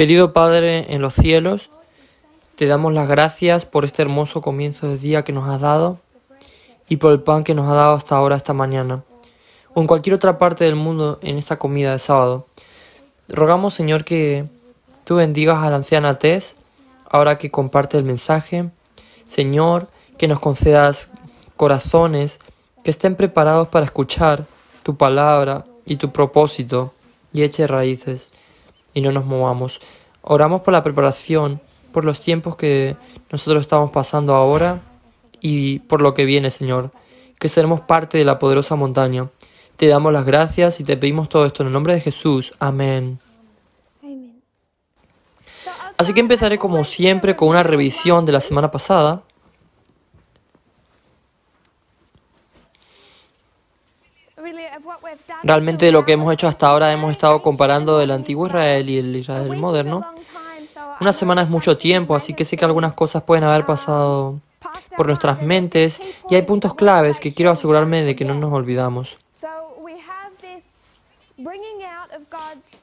Querido Padre en los cielos, te damos las gracias por este hermoso comienzo de día que nos has dado y por el pan que nos has dado hasta ahora, esta mañana, o en cualquier otra parte del mundo en esta comida de sábado. Rogamos, Señor, que tú bendigas a la anciana Tess, ahora que comparte el mensaje. Señor, que nos concedas corazones que estén preparados para escuchar tu palabra y tu propósito y eche raíces y no nos movamos. Oramos por la preparación, por los tiempos que nosotros estamos pasando ahora y por lo que viene, Señor, que seremos parte de la poderosa montaña. Te damos las gracias y te pedimos todo esto en el nombre de Jesús. Amén. Así que empezaré como siempre con una revisión de la semana pasada. Realmente lo que hemos hecho hasta ahora hemos estado comparando el antiguo Israel y el Israel moderno. Una semana es mucho tiempo, así que sé que algunas cosas pueden haber pasado por nuestras mentes y hay puntos claves que quiero asegurarme de que no nos olvidamos.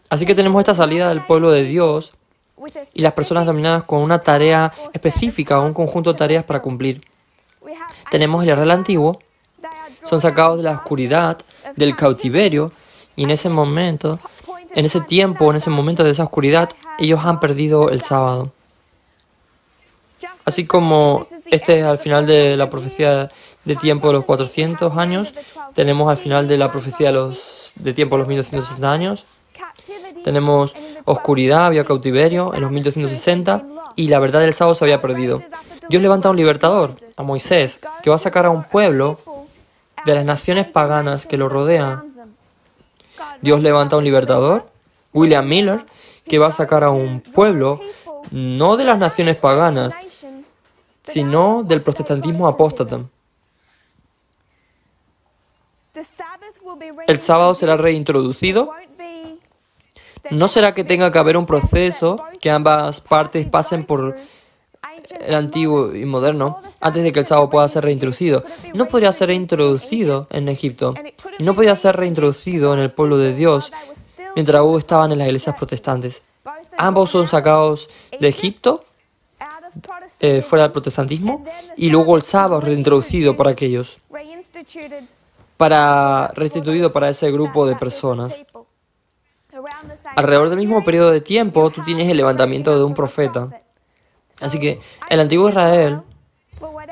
Así que tenemos esta salida del pueblo de Dios y las personas dominadas con una tarea específica o un conjunto de tareas para cumplir. Tenemos el Israel antiguo, son sacados de la oscuridad, del cautiverio, y en ese momento, en ese tiempo, en ese momento de esa oscuridad, ellos han perdido el sábado. Así como este es al final de la profecía de tiempo de los 400 años, tenemos al final de la profecía de tiempo de los 1260 años, tenemos oscuridad, había cautiverio en los 1260 y la verdad del sábado se había perdido. Dios levanta a un libertador, a Moisés, que va a sacar a un pueblo de las naciones paganas que lo rodean. Dios levanta a un libertador, William Miller, que va a sacar a un pueblo no de las naciones paganas, sino del protestantismo apóstata. El sábado será reintroducido. No será que tenga que haber un proceso, que ambas partes pasen por el antiguo y moderno, antes de que el sábado pueda ser reintroducido. No podría ser reintroducido en Egipto, y no podía ser reintroducido en el pueblo de Dios, mientras aún estaban en las iglesias protestantes. Ambos son sacados de Egipto, fuera del protestantismo, y luego el sábado reintroducido para aquellos, restituido para ese grupo de personas. Alrededor del mismo periodo de tiempo, tú tienes el levantamiento de un profeta. Así que el antiguo Israel,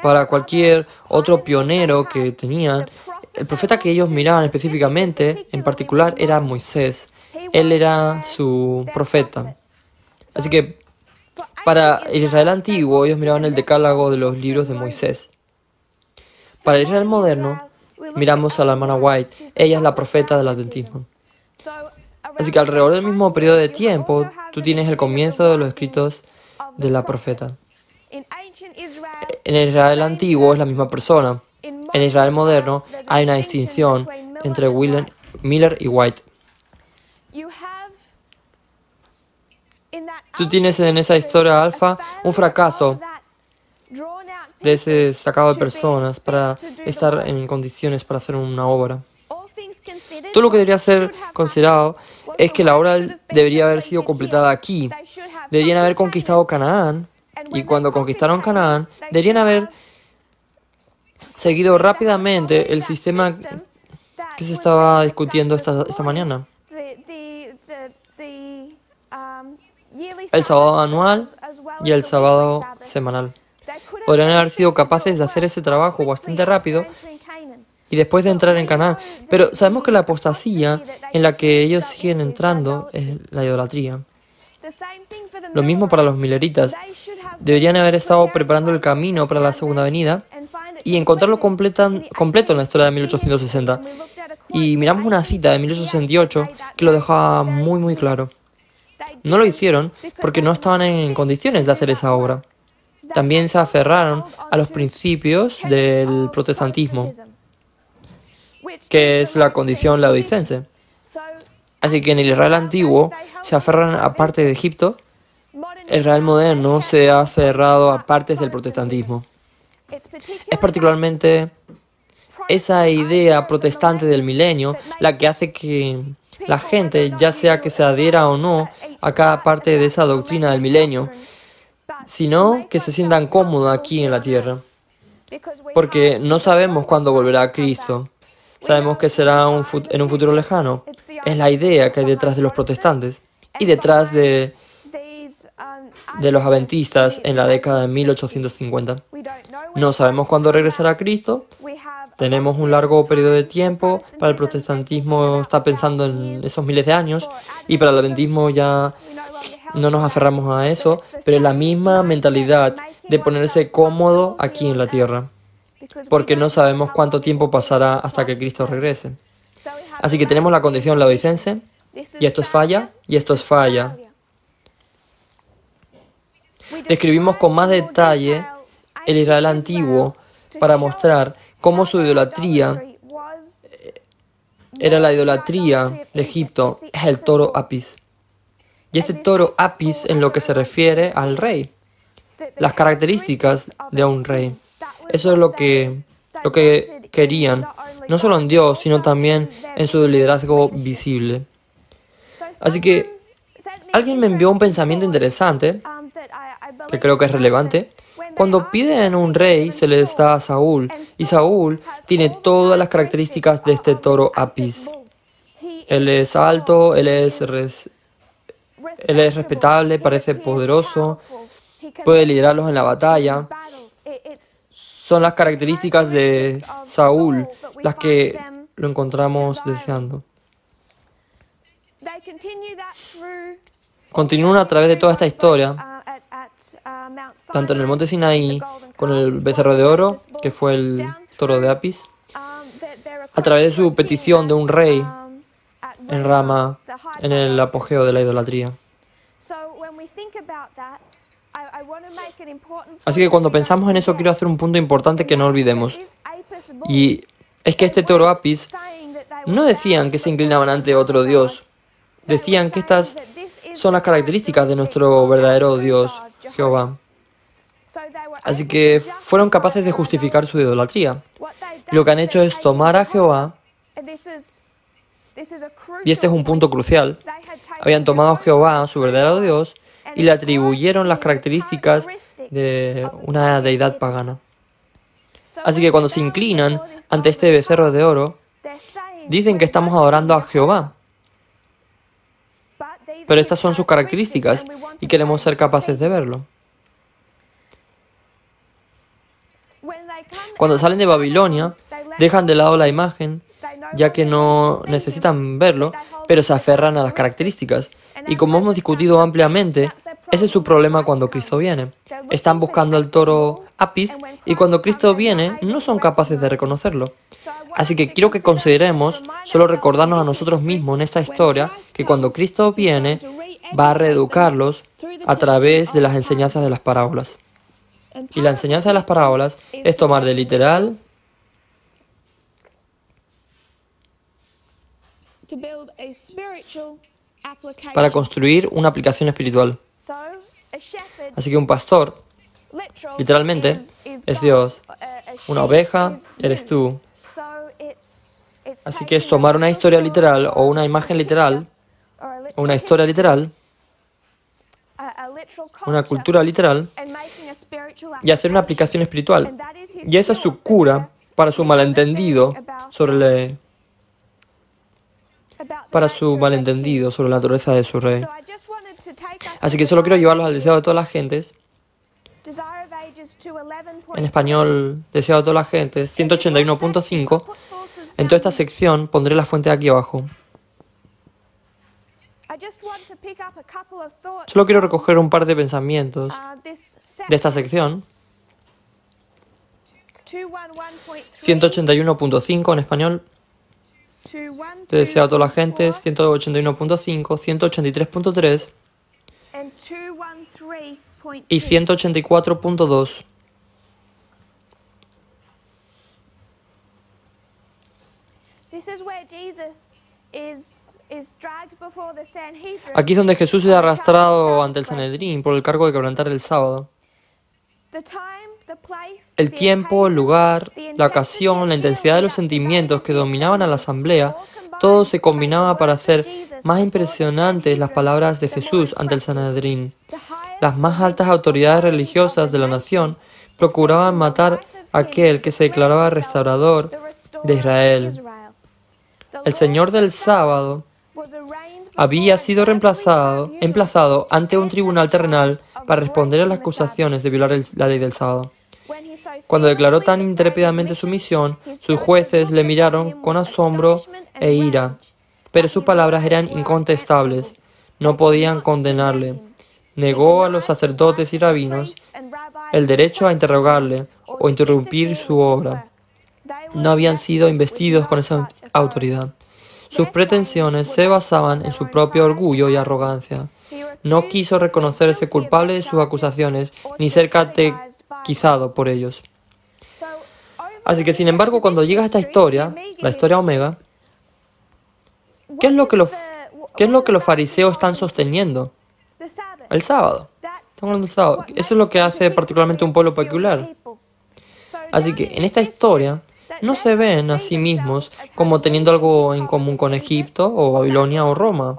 para cualquier otro pionero que tenían, el profeta que ellos miraban específicamente, en particular, era Moisés. Él era su profeta. Así que para el Israel antiguo, ellos miraban el decálogo de los libros de Moisés. Para el Israel moderno, miramos a la hermana White. Ella es la profeta del adventismo. Así que alrededor del mismo periodo de tiempo, tú tienes el comienzo de los escritos de la profeta. En el Israel antiguo es la misma persona. En el Israel moderno hay una distinción entre William Miller y White. Tú tienes en esa historia alfa un fracaso de ese sacado de personas para estar en condiciones para hacer una obra. Todo lo que debería ser considerado es que la obra debería haber sido completada aquí. Deberían haber conquistado Canaán, y cuando conquistaron Canaán, deberían haber seguido rápidamente el sistema que se estaba discutiendo esta mañana. El sábado anual y el sábado semanal. Podrían haber sido capaces de hacer ese trabajo bastante rápido y después de entrar en Canaán. Pero sabemos que la apostasía en la que ellos siguen entrando es la idolatría. Lo mismo para los mileritas. Deberían haber estado preparando el camino para la segunda venida y encontrarlo completo en la historia de 1860. Y miramos una cita de 1868 que lo dejaba muy muy claro. No lo hicieron porque no estaban en condiciones de hacer esa obra. También se aferraron a los principios del protestantismo, que es la condición laodicense. Así que en el Israel antiguo se aferran a partes de Egipto. El Israel moderno se ha aferrado a partes del protestantismo. Es particularmente esa idea protestante del milenio la que hace que la gente, ya sea que se adhiera o no a cada parte de esa doctrina del milenio, sino que se sientan cómodos aquí en la tierra, porque no sabemos cuándo volverá Cristo. Sabemos que será en un futuro lejano. Es la idea que hay detrás de los protestantes y detrás de los adventistas en la década de 1850. No sabemos cuándo regresará Cristo. Tenemos un largo periodo de tiempo. Para el protestantismo está pensando en esos miles de años, y para el adventismo ya no nos aferramos a eso, pero es la misma mentalidad de ponerse cómodo aquí en la tierra, porque no sabemos cuánto tiempo pasará hasta que Cristo regrese. Así que tenemos la condición laodicense, y esto es falla, y esto es falla. Describimos con más detalle el Israel antiguo para mostrar cómo su idolatría era la idolatría de Egipto, es el toro Apis. Y este toro Apis en lo que se refiere al rey, las características de un rey. Eso es lo que querían, no solo en Dios, sino también en su liderazgo visible. Así que alguien me envió un pensamiento interesante, que creo que es relevante. Cuando piden un rey, se les da a Saúl, y Saúl tiene todas las características de este toro Apis. Él es alto, él es respetable, parece poderoso, puede liderarlos en la batalla. Son las características de Saúl las que lo encontramos deseando. Continúan a través de toda esta historia, tanto en el monte Sinaí, con el becerro de oro, que fue el toro de Apis, a través de su petición de un rey en Rama, en el apogeo de la idolatría. Así que cuando pensamos en eso, quiero hacer un punto importante que no olvidemos. Y es que este toro Apis no decían que se inclinaban ante otro Dios. Decían que estas son las características de nuestro verdadero Dios, Jehová. Así que fueron capaces de justificar su idolatría. Lo que han hecho es tomar a Jehová, y este es un punto crucial. Habían tomado a Jehová, su verdadero Dios, y le atribuyeron las características de una deidad pagana. Así que cuando se inclinan ante este becerro de oro, dicen que estamos adorando a Jehová. Pero estas son sus características y queremos ser capaces de verlo. Cuando salen de Babilonia, dejan de lado la imagen, ya que no necesitan verlo, pero se aferran a las características. Y como hemos discutido ampliamente, ese es su problema cuando Cristo viene. Están buscando el toro Apis, y cuando Cristo viene, no son capaces de reconocerlo. Así que quiero que consideremos, solo recordarnos a nosotros mismos en esta historia, que cuando Cristo viene, va a reeducarlos a través de las enseñanzas de las parábolas. Y la enseñanza de las parábolas es tomar de literal para construir una aplicación espiritual. Así que un pastor, literalmente, es Dios. Una oveja, eres tú. Así que es tomar una historia literal o una imagen literal, o una historia literal, una cultura literal, y hacer una aplicación espiritual. Y esa es su cura para su malentendido sobre la naturaleza de su rey. Así que solo quiero llevarlos al deseo de todas las gentes. En español, deseo de todas las gentes, 181.5. En toda esta sección pondré la fuente aquí abajo. Solo quiero recoger un par de pensamientos de esta sección. 181.5 en español. Te deseo a todas las gentes, 181.5, 183.3 y 184.2. Aquí es donde Jesús es arrastrado ante el Sanedrín por el cargo de quebrantar el sábado. El tiempo, el lugar, la ocasión, la intensidad de los sentimientos que dominaban a la asamblea, todo se combinaba para hacer Más impresionantes las palabras de Jesús ante el Sanedrín. Las más altas autoridades religiosas de la nación procuraban matar a aquel que se declaraba restaurador de Israel. El Señor del sábado había sido emplazado ante un tribunal terrenal para responder a las acusaciones de violar la ley del sábado. Cuando declaró tan intrépidamente su misión, sus jueces le miraron con asombro e ira, pero sus palabras eran incontestables. No podían condenarle. Negó a los sacerdotes y rabinos el derecho a interrogarle o interrumpir su obra. No habían sido investidos con esa autoridad. Sus pretensiones se basaban en su propio orgullo y arrogancia. No quiso reconocerse culpable de sus acusaciones ni ser catequizado por ellos. Así que, sin embargo, cuando llega a esta historia, la historia Omega, ¿qué es lo que los fariseos están sosteniendo? El sábado. Estamos hablando del sábado. Eso es lo que hace particularmente un pueblo peculiar. Así que en esta historia no se ven a sí mismos como teniendo algo en común con Egipto o Babilonia o Roma.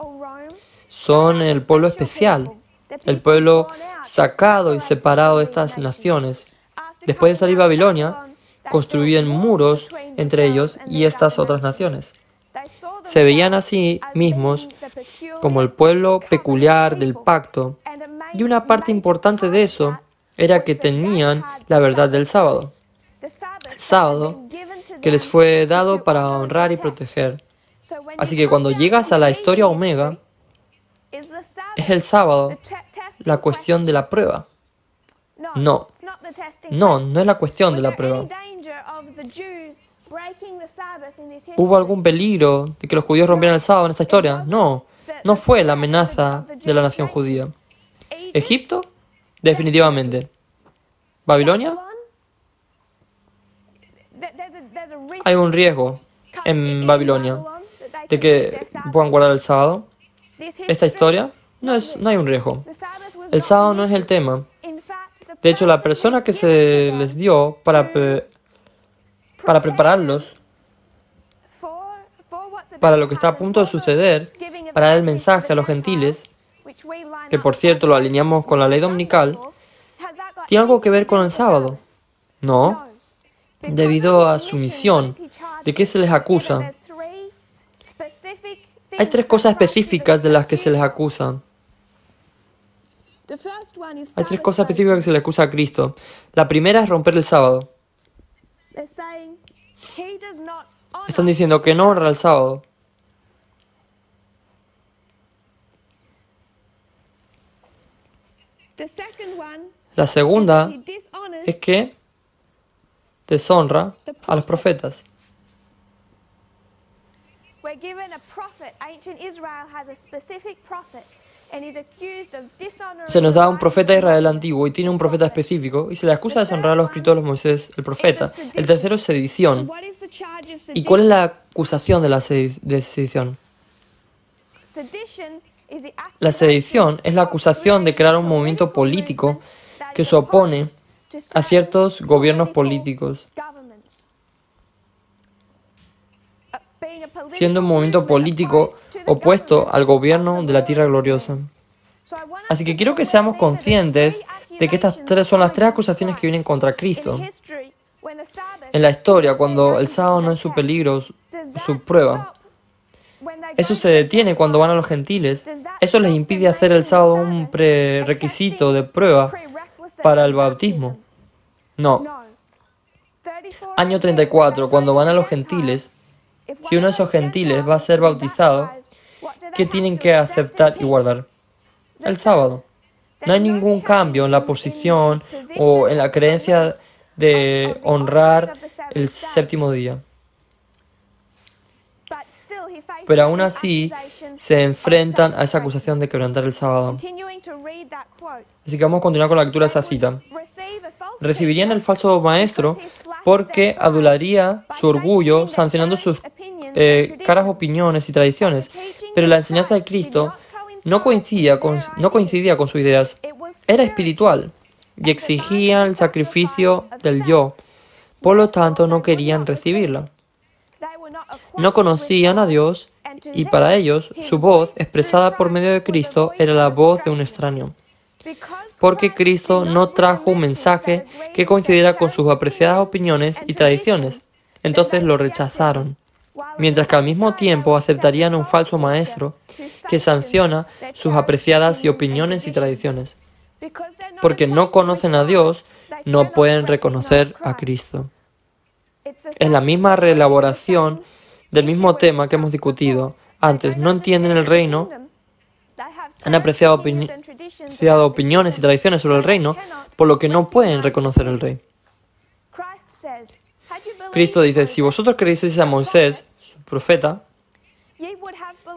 Son el pueblo especial, el pueblo sacado y separado de estas naciones. Después de salir Babilonia, construían muros entre ellos y estas otras naciones. Se veían a sí mismos como el pueblo peculiar del pacto, y una parte importante de eso era que tenían la verdad del sábado. El sábado que les fue dado para honrar y proteger. Así que cuando llegas a la historia Omega, ¿es el sábado la cuestión de la prueba? No. No es la cuestión de la prueba. ¿Hubo algún peligro de que los judíos rompieran el sábado en esta historia? No fue la amenaza de la nación judía. ¿Egipto? Definitivamente. ¿Babilonia? Hay un riesgo en Babilonia de que puedan guardar el sábado. Esta historia no hay un riesgo. El sábado no es el tema. De hecho, la persona que se les dio para prepararlos para lo que está a punto de suceder, para dar el mensaje a los gentiles, que por cierto lo alineamos con la ley dominical, ¿tiene algo que ver con el sábado? No. Debido a su misión, ¿de qué se les acusa? Hay 3 cosas específicas de las que se les acusa. Hay 3 cosas específicas que se le acusa a Cristo. La primera es romper el sábado. Están diciendo que no honra el sábado. La segunda es que deshonra a los profetas. Se nos da un profeta de Israel antiguo y tiene un profeta específico y se le acusa de deshonrar a los escritos de Moisés, el profeta. El tercero es sedición. ¿Y cuál es la acusación de la sedición? La sedición es la acusación de crear un movimiento político que se opone a ciertos gobiernos políticos, siendo un movimiento político opuesto al gobierno de la tierra gloriosa. Así que quiero que seamos conscientes de que estas son las 3 acusaciones que vienen contra Cristo. En la historia, cuando el sábado no es su peligro, su prueba, eso se detiene cuando van a los gentiles. Eso les impide hacer el sábado un prerequisito de prueba para el bautismo. No. Año 34, cuando van a los gentiles, si uno de esos gentiles va a ser bautizado, ¿qué tienen que aceptar y guardar? El sábado. No hay ningún cambio en la posición o en la creencia de honrar el séptimo día. Pero aún así se enfrentan a esa acusación de quebrantar el sábado. Así que vamos a continuar con la lectura de esa cita. Recibirían el falso maestro porque adularía su orgullo, sancionando sus caras opiniones y tradiciones. Pero la enseñanza de Cristo no coincidía con sus ideas. Era espiritual y exigía el sacrificio del yo. Por lo tanto, no querían recibirla. No conocían a Dios y para ellos su voz, expresada por medio de Cristo, era la voz de un extraño. Porque Cristo no trajo un mensaje que coincidiera con sus apreciadas opiniones y tradiciones. Entonces lo rechazaron, mientras que al mismo tiempo aceptarían un falso maestro que sanciona sus apreciadas opiniones y tradiciones. Porque no conocen a Dios, no pueden reconocer a Cristo. Es la misma reelaboración del mismo tema que hemos discutido antes. No entienden el reino, han apreciado opiniones y tradiciones sobre el reino, por lo que no pueden reconocer al Rey. Cristo dice, si vosotros creéis a Moisés, su profeta,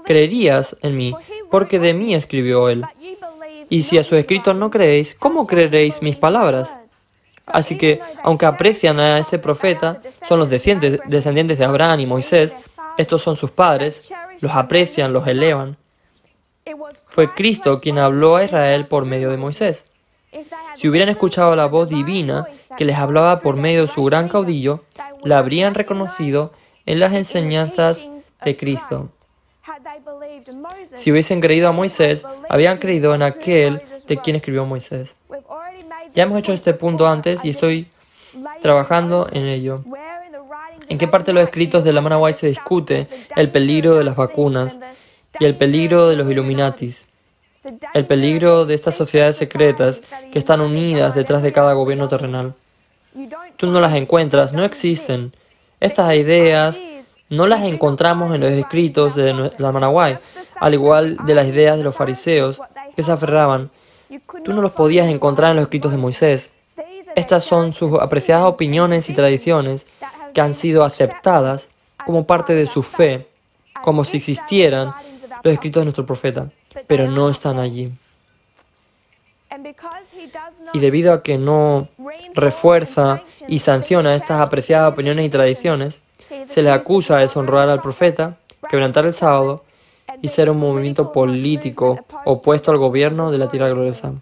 creerías en mí, porque de mí escribió él. Y si a sus escritos no creéis, ¿cómo creeréis mis palabras? Así que, aunque aprecian a este profeta, son los descendientes de Abraham y Moisés, estos son sus padres, los aprecian, los elevan. Fue Cristo quien habló a Israel por medio de Moisés. Si hubieran escuchado la voz divina que les hablaba por medio de su gran caudillo, la habrían reconocido en las enseñanzas de Cristo. Si hubiesen creído a Moisés, habían creído en aquel de quien escribió Moisés. Ya hemos hecho este punto antes y estoy trabajando en ello. ¿En qué parte de los escritos de la Manna White se discute el peligro de las vacunas y el peligro de los Illuminatis? El peligro de estas sociedades secretas que están unidas detrás de cada gobierno terrenal. Tú no las encuentras, no existen. Estas ideas no las encontramos en los escritos de la Manna White, al igual de las ideas de los fariseos que se aferraban. Tú no los podías encontrar en los escritos de Moisés. Estas son sus apreciadas opiniones y tradiciones que han sido aceptadas como parte de su fe, como si existieran los escritos de nuestro profeta, pero no están allí. Y debido a que no refuerza y sanciona estas apreciadas opiniones y tradiciones, se les acusa de deshonrar al profeta, quebrantar el sábado y ser un movimiento político opuesto al gobierno de la tierra gloriosa.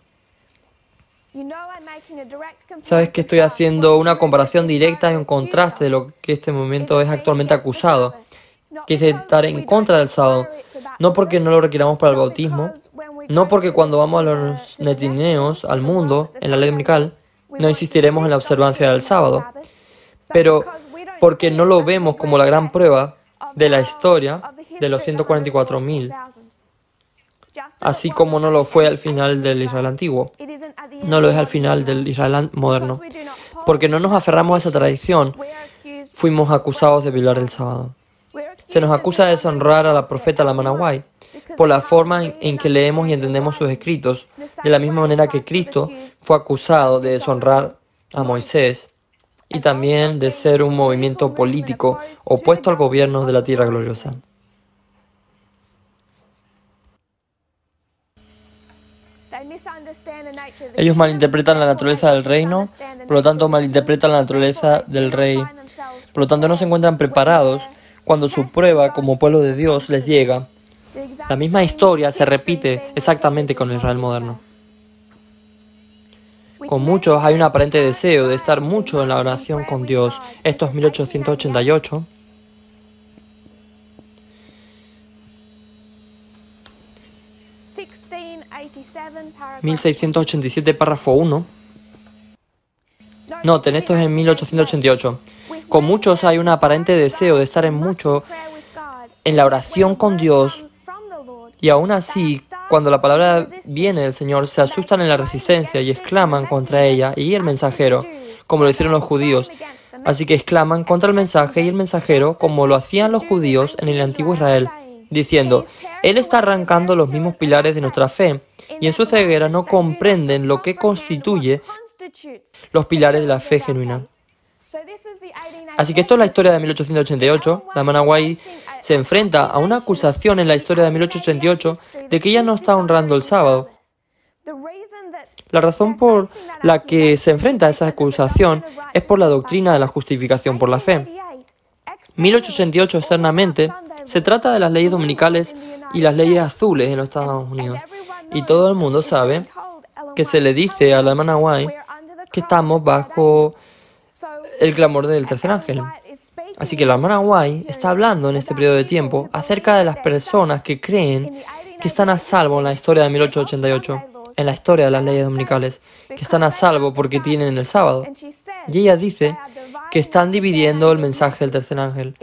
Sabes que estoy haciendo una comparación directa y un contraste de lo que este movimiento es actualmente acusado, que es estar en contra del sábado, no porque no lo requiramos para el bautismo, no porque cuando vamos a los netineos, al mundo, en la ley dominical, no insistiremos en la observancia del sábado, pero porque no lo vemos como la gran prueba de la historia de los 144.000, así como no lo fue al final del Israel antiguo, no lo es al final del Israel moderno. Porque no nos aferramos a esa tradición, fuimos acusados de violar el sábado. Se nos acusa de deshonrar a la profeta la Manna White por la forma en que leemos y entendemos sus escritos, de la misma manera que Cristo fue acusado de deshonrar a Moisés y también de ser un movimiento político opuesto al gobierno de la tierra gloriosa. Ellos malinterpretan la naturaleza del reino, por lo tanto malinterpretan la naturaleza del rey. Por lo tanto no se encuentran preparados cuando su prueba como pueblo de Dios les llega. La misma historia se repite exactamente con el Israel moderno. Con muchos hay un aparente deseo de estar mucho en la oración con Dios. Esto es 1888. (1687, párrafo 1). Noten, esto es en 1888. Con muchos hay un aparente deseo de estar en la oración con Dios, y aún así, cuando la palabra viene del Señor, se asustan en la resistencia y exclaman contra ella y el mensajero, como lo hicieron los judíos. Así que exclaman contra el mensaje y el mensajero, como lo hacían los judíos en el antiguo Israel, diciendo, Él está arrancando los mismos pilares de nuestra fe, y en su ceguera no comprenden lo que constituye los pilares de la fe genuina. Así que esto es la historia de 1888. La Manna White se enfrenta a una acusación en la historia de 1888 de que ella no está honrando el sábado. La razón por la que se enfrenta a esa acusación es por la doctrina de la justificación por la fe. 1888 externamente se trata de las leyes dominicales y las leyes azules en los Estados Unidos. Y todo el mundo sabe que se le dice a la Manna White que estamos bajo el clamor del tercer ángel. Así que la hermana White está hablando en este periodo de tiempo acerca de las personas que creen que están a salvo en la historia de 1888, en la historia de las leyes dominicales, que están a salvo porque tienen el sábado. Y ella dice que están dividiendo el mensaje del tercer ángel.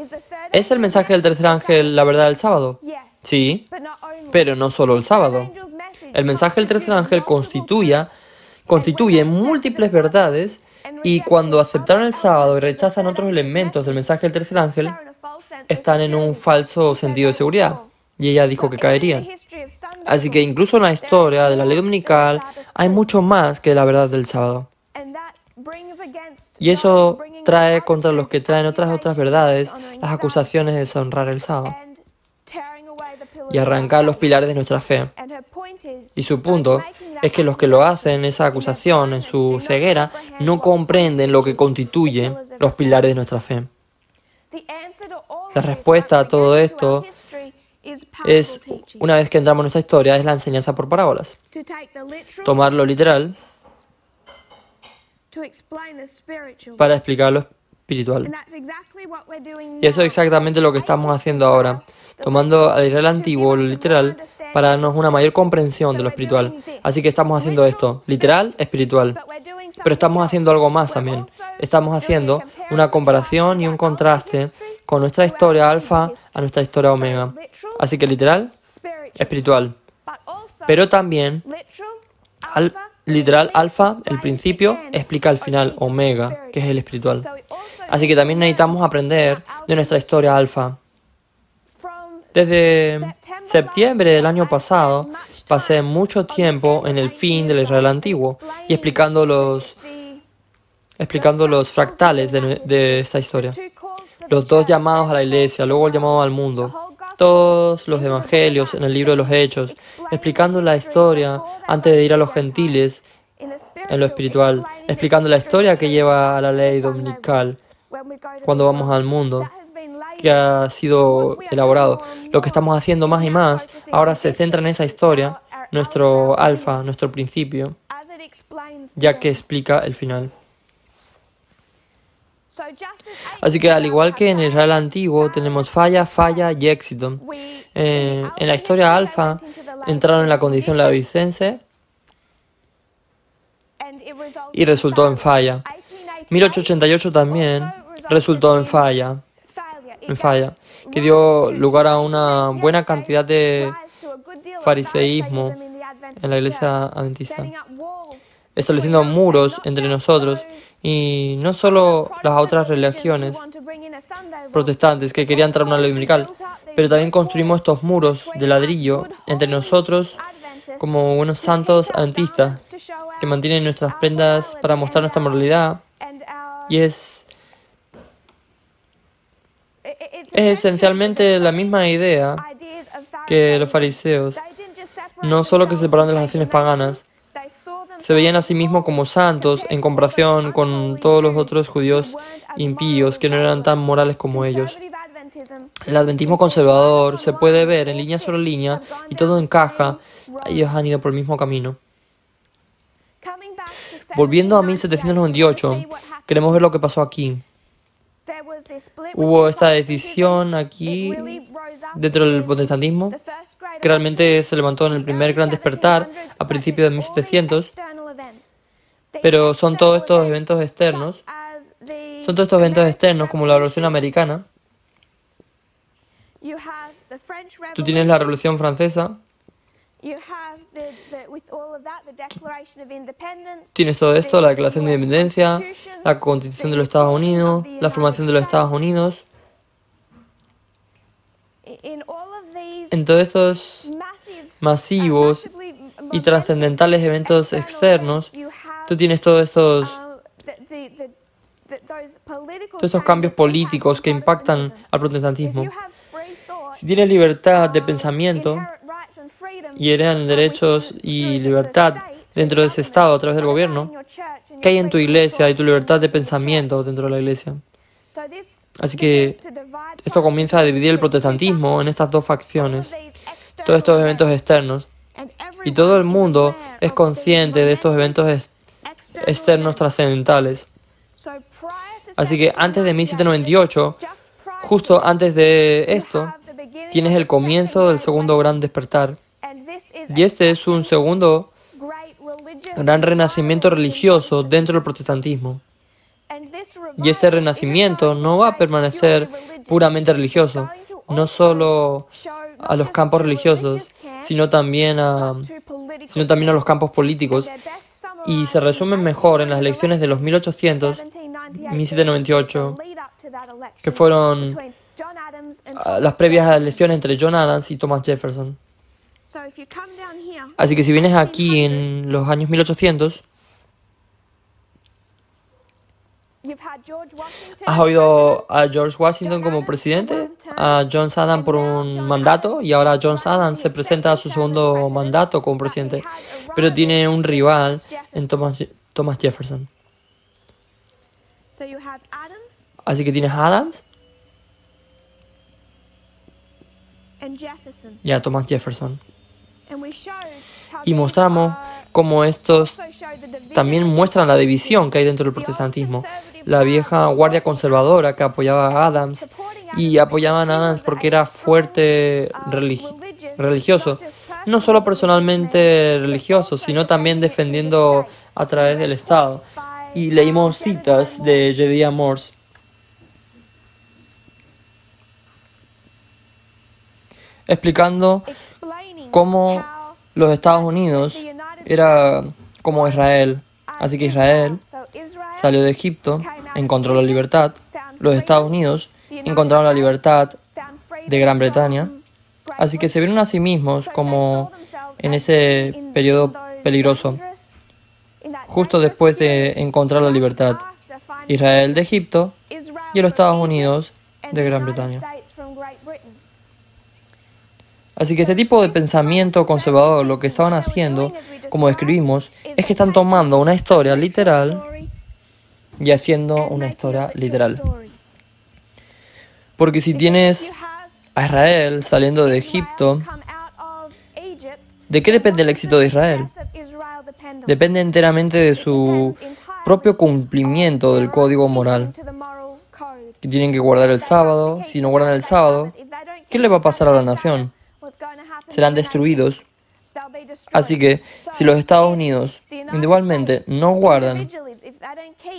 ¿Es el mensaje del tercer ángel la verdad del sábado? Sí, pero no solo el sábado. El mensaje del tercer ángel constituye múltiples verdades, y cuando aceptaron el sábado y rechazan otros elementos del mensaje del tercer ángel, están en un falso sentido de seguridad. Y ella dijo que caerían. Así que incluso en la historia de la ley dominical hay mucho más que la verdad del sábado. Y eso trae contra los que traen otras verdades las acusaciones de deshonrar el sábado y arrancar los pilares de nuestra fe. Y su punto es que los que lo hacen, esa acusación en su ceguera, no comprenden lo que constituye los pilares de nuestra fe. La respuesta a todo esto es, una vez que entramos en nuestra historia, es la enseñanza por parábolas. Tomarlo literal para explicar lo espiritual. Y eso es exactamente lo que estamos haciendo ahora, tomando al Israel antiguo, lo literal, para darnos una mayor comprensión de lo espiritual. Así que estamos haciendo esto, literal, espiritual. Pero estamos haciendo algo más también. Estamos haciendo una comparación y un contraste con nuestra historia alfa a nuestra historia omega. Así que literal, espiritual. Pero también, literal alfa, el principio, explica el final omega, que es el espiritual. Así que también necesitamos aprender de nuestra historia alfa. Desde septiembre del año pasado, pasé mucho tiempo en el fin del Israel antiguo y explicando los fractales de esta historia. Los dos llamados a la iglesia, luego el llamado al mundo. Todos los evangelios en el libro de los Hechos, explicando la historia antes de ir a los gentiles en lo espiritual, explicando la historia que lleva a la ley dominical cuando vamos al mundo, que ha sido elaborado. Lo que estamos haciendo más y más ahora se centra en esa historia, nuestro alfa, nuestro principio, ya que explica el final. Así que al igual que en el Israel antiguo tenemos falla, falla y éxito. En la historia alfa entraron en la condición laodicense y resultó en falla. 1888 también resultó en falla, que dio lugar a una buena cantidad de fariseísmo en la iglesia adventista, estableciendo muros entre nosotros y no solo las otras religiones protestantes que querían traer una ley dominical, pero también construimos estos muros de ladrillo entre nosotros como buenos santos adventistas que mantienen nuestras prendas para mostrar nuestra moralidad. Y es esencialmente la misma idea que los fariseos, no solo que se separaron de las naciones paganas, se veían a sí mismos como santos en comparación con todos los otros judíos impíos que no eran tan morales como ellos. El adventismo conservador se puede ver en línea sobre línea y todo encaja. Ellos han ido por el mismo camino. Volviendo a 1798, queremos ver lo que pasó aquí. Hubo esta decisión aquí dentro del protestantismo, que realmente se levantó en el primer gran despertar a principios de 1700, pero son todos estos eventos externos como la Revolución Americana. Tú tienes la Revolución Francesa, tienes todo esto, la Declaración de Independencia, la Constitución de los Estados Unidos, la formación de los Estados Unidos. En todos estos masivos y trascendentales eventos externos, tú tienes todos estos cambios políticos que impactan al protestantismo. Si tienes libertad de pensamiento y heredan derechos y libertad dentro de ese Estado a través del gobierno, ¿qué hay en tu iglesia y tu libertad de pensamiento dentro de la iglesia? Así que esto comienza a dividir el protestantismo en estas dos facciones, todos estos eventos externos. Y todo el mundo es consciente de estos eventos externos trascendentales. Así que antes de 1798, Justo antes de esto, tienes el comienzo del segundo gran despertar. Y este es un segundo gran renacimiento religioso dentro del protestantismo. Y este renacimiento no va a permanecer puramente religioso, no solo a los campos religiosos, sino también a los campos políticos. Y se resumen mejor en las elecciones de los 1800, 1798, que fueron las previas elecciones entre John Adams y Thomas Jefferson. Así que si vienes aquí en los años 1800, has oído a George Washington como presidente, a John Adams por un mandato, y ahora John Adams se presenta a su segundo mandato como presidente, pero tiene un rival en Thomas Jefferson. Así que tienes a Adams y a Thomas Jefferson. Y mostramos cómo estos también muestran la división que hay dentro del protestantismo. La vieja guardia conservadora que apoyaba a Adams, y apoyaban a Adams porque era fuerte religioso. No solo personalmente religioso, sino también defendiendo a través del Estado. Y leímos citas de Jedediah Morse. Explicando cómo los Estados Unidos era como Israel. Así que Israel salió de Egipto, encontró la libertad. Los Estados Unidos encontraron la libertad de Gran Bretaña. Así que se vieron a sí mismos como en ese periodo peligroso, justo después de encontrar la libertad. Israel de Egipto y los Estados Unidos de Gran Bretaña. Así que este tipo de pensamiento conservador, lo que estaban haciendo, como describimos, es que están tomando una historia literal y haciendo una historia literal. Porque si tienes a Israel saliendo de Egipto, ¿de qué depende el éxito de Israel? Depende enteramente de su propio cumplimiento del código moral. Que tienen que guardar el sábado. Si no guardan el sábado, ¿qué le va a pasar a la nación? Serán destruidos. Así que si los Estados Unidos individualmente no guardan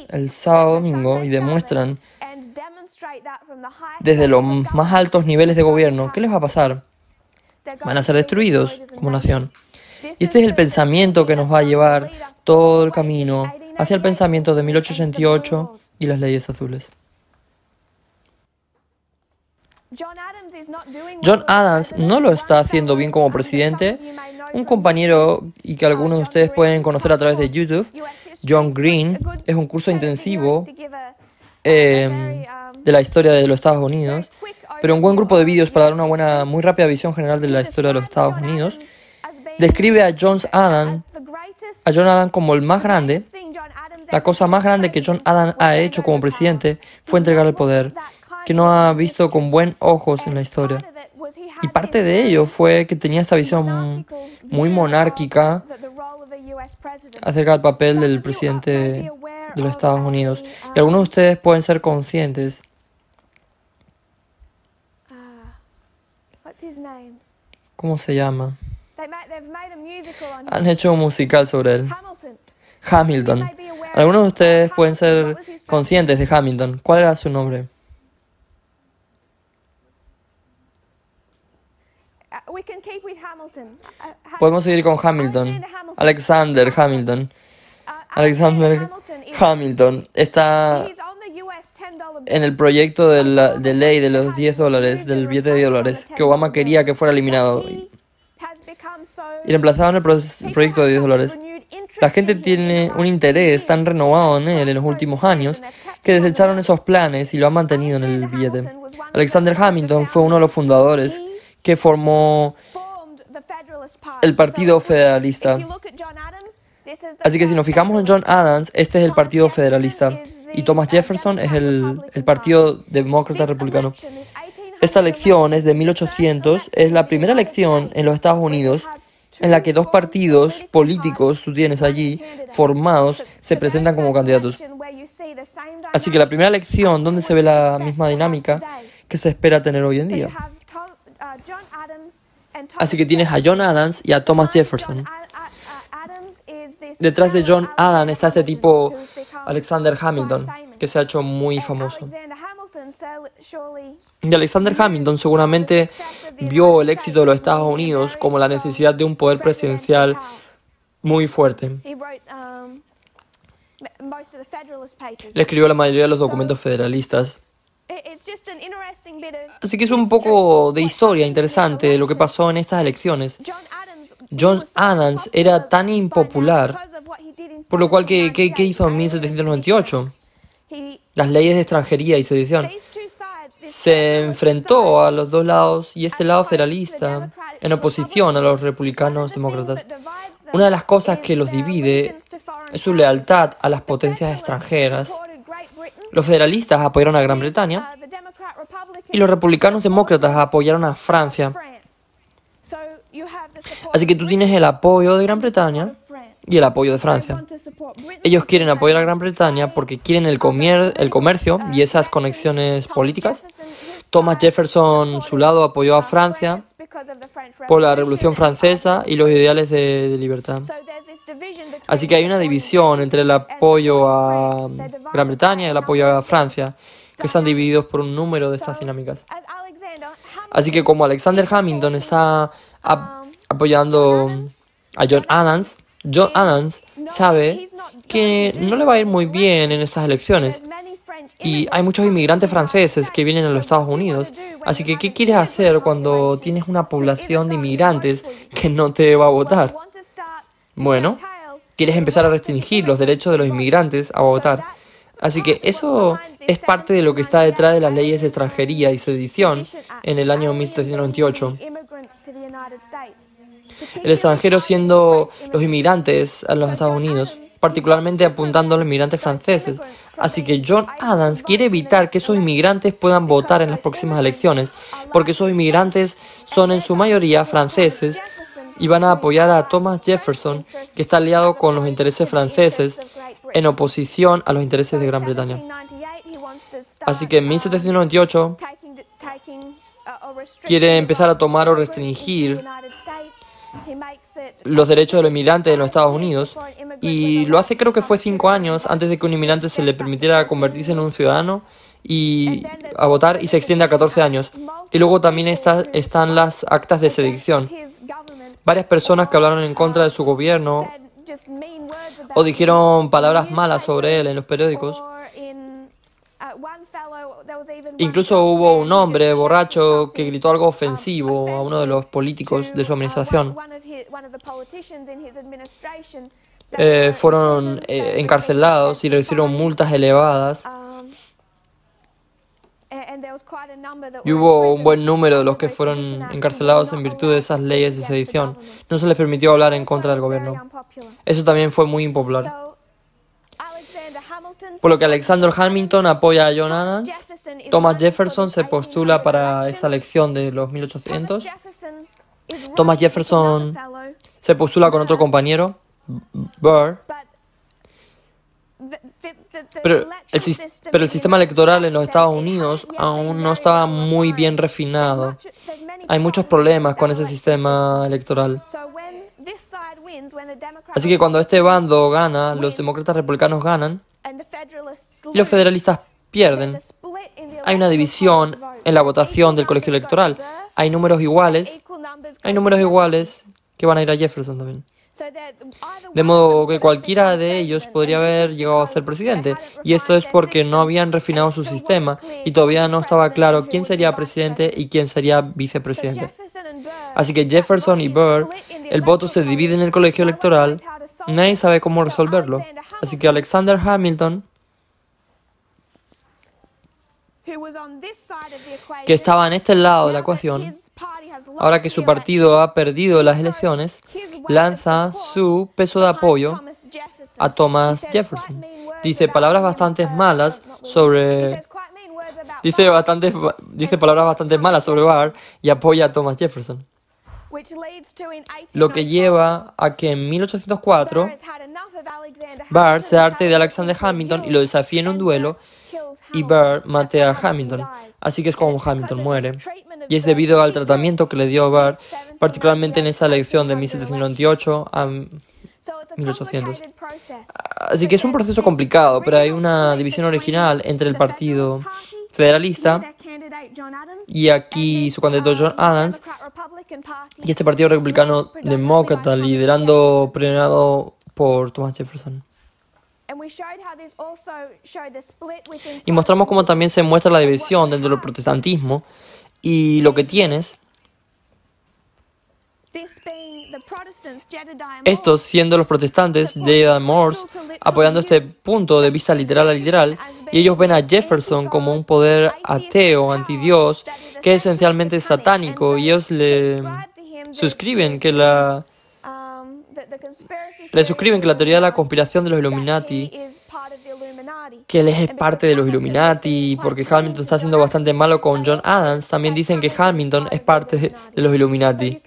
el sábado domingo y demuestran desde los más altos niveles de gobierno, ¿qué les va a pasar? Van a ser destruidos como nación. Y este es el pensamiento que nos va a llevar todo el camino hacia el pensamiento de 1888 y las leyes azules. John Adams no lo está haciendo bien como presidente. Un compañero, y que algunos de ustedes pueden conocer a través de YouTube, John Green, es un curso intensivo de la historia de los Estados Unidos, pero un buen grupo de vídeos para dar una muy rápida visión general de la historia de los Estados Unidos. Describe a John Adams como el más grande. La cosa más grande que John Adams ha hecho como presidente fue entregar el poder, que no ha visto con buen ojos en la historia. Y parte de ello fue que tenía esta visión muy monárquica acerca del papel del presidente de los Estados Unidos. Y algunos de ustedes pueden ser conscientes. ¿Cómo se llama? Han hecho un musical sobre él. Hamilton. Algunos de ustedes pueden ser conscientes de Hamilton. ¿Cuál era su nombre? Podemos seguir con Hamilton. Alexander Hamilton. Alexander Hamilton está en el proyecto de ley de los $10, del billete de $10, que Obama quería que fuera eliminado y reemplazado en el proyecto de $10. La gente tiene un interés tan renovado en él en los últimos años que desecharon esos planes y lo han mantenido en el billete. Alexander Hamilton fue uno de los fundadores que formó el Partido Federalista. Así que si nos fijamos en John Adams, este es el Partido Federalista, y Thomas Jefferson es el Partido Demócrata Republicano. Esta elección es de 1800, es la primera elección en los Estados Unidos en la que dos partidos políticos, tú tienes allí, formados, se presentan como candidatos. Así que la primera elección, donde se ve la misma dinámica, que se espera tener hoy en día. Así que tienes a John Adams y a Thomas Jefferson. Detrás de John Adams está este tipo, Alexander Hamilton, que se ha hecho muy famoso. Y Alexander Hamilton seguramente vio el éxito de los Estados Unidos como la necesidad de un poder presidencial muy fuerte. Él escribió la mayoría de los documentos federalistas. Así que es un poco de historia interesante de lo que pasó en estas elecciones. John Adams era tan impopular, por lo cual, ¿qué hizo en 1798? Las leyes de extranjería y sedición. Se enfrentó a los dos lados y este lado federalista en oposición a los republicanos demócratas. Una de las cosas que los divide es su lealtad a las potencias extranjeras. Los federalistas apoyaron a Gran Bretaña y los republicanos demócratas apoyaron a Francia. Así que tú tienes el apoyo de Gran Bretaña y el apoyo de Francia. Ellos quieren apoyar a Gran Bretaña porque quieren el comercio y esas conexiones políticas. Thomas Jefferson, su lado, apoyó a Francia por la Revolución Francesa y los ideales de libertad. Así que hay una división entre el apoyo a Gran Bretaña y el apoyo a Francia, que están divididos por un número de estas dinámicas. Así que como Alexander Hamilton está apoyando a John Adams sabe que no le va a ir muy bien en estas elecciones. Y hay muchos inmigrantes franceses que vienen a los Estados Unidos. Así que, ¿qué quieres hacer cuando tienes una población de inmigrantes que no te va a votar? Bueno, quieres empezar a restringir los derechos de los inmigrantes a votar. Así que eso es parte de lo que está detrás de las leyes de extranjería y sedición en el año 1798. El extranjero siendo los inmigrantes a los Estados Unidos, particularmente apuntando a los inmigrantes franceses. Así que John Adams quiere evitar que esos inmigrantes puedan votar en las próximas elecciones, porque esos inmigrantes son en su mayoría franceses y van a apoyar a Thomas Jefferson, que está aliado con los intereses franceses en oposición a los intereses de Gran Bretaña. Así que en 1798 quiere empezar a tomar o restringir los derechos de los inmigrantes en los Estados Unidos y lo hace, creo que fue 5 años antes de que un inmigrante se le permitiera convertirse en un ciudadano y a votar, y se extiende a 14 años. Y luego también están las actas de sedición. Varias personas que hablaron en contra de su gobierno o dijeron palabras malas sobre él en los periódicos. Incluso hubo un hombre borracho que gritó algo ofensivo a uno de los políticos de su administración. Fueron encarcelados y recibieron multas elevadas. Y hubo un buen número de los que fueron encarcelados en virtud de esas leyes de sedición. No se les permitió hablar en contra del gobierno. Eso también fue muy impopular. Por lo que Alexander Hamilton apoya a John Adams. Thomas Jefferson se postula para esta elección de los 1800. Thomas Jefferson se postula con otro compañero, Burr. Pero el sistema electoral en los Estados Unidos aún no estaba muy bien refinado. Hay muchos problemas con ese sistema electoral. Así que cuando este bando gana, los demócratas republicanos ganan y los federalistas pierden. Hay una división en la votación del colegio electoral. Hay números iguales que van a ir a Jefferson también. De modo que cualquiera de ellos podría haber llegado a ser presidente. Y esto es porque no habían refinado su sistema y todavía no estaba claro quién sería presidente y quién sería vicepresidente. Así que Jefferson y Burr, el voto se divide en el colegio electoral. Nadie sabe cómo resolverlo. Así que Alexander Hamilton, que estaba en este lado de la ecuación, ahora que su partido ha perdido las elecciones, lanza su peso de apoyo a Thomas Jefferson. Dice palabras bastante malas sobre Burr y apoya a Thomas Jefferson. Lo que lleva a que en 1804 Burr se harte de Alexander Hamilton y lo desafía en un duelo y Burr mate a Hamilton. Así que es como Hamilton muere. Y es debido al tratamiento que le dio Burr, particularmente en esa elección de 1798 a 1800. Así que es un proceso complicado, pero hay una división original entre el Partido Federalista y aquí su candidato John Adams y este Partido Republicano Demócrata liderado por Thomas Jefferson. Y mostramos cómo también se muestra la división dentro del protestantismo y lo que tienes, estos siendo los protestantes, Jedediah Morse, apoyando este punto de vista literal a literal, y ellos ven a Jefferson como un poder ateo, antidios, que es esencialmente satánico, y ellos le suscriben que la teoría de la conspiración de los Illuminati, que él es parte de los Illuminati, porque Hamilton está siendo bastante malo con John Adams, también dicen que Hamilton es parte de los Illuminati.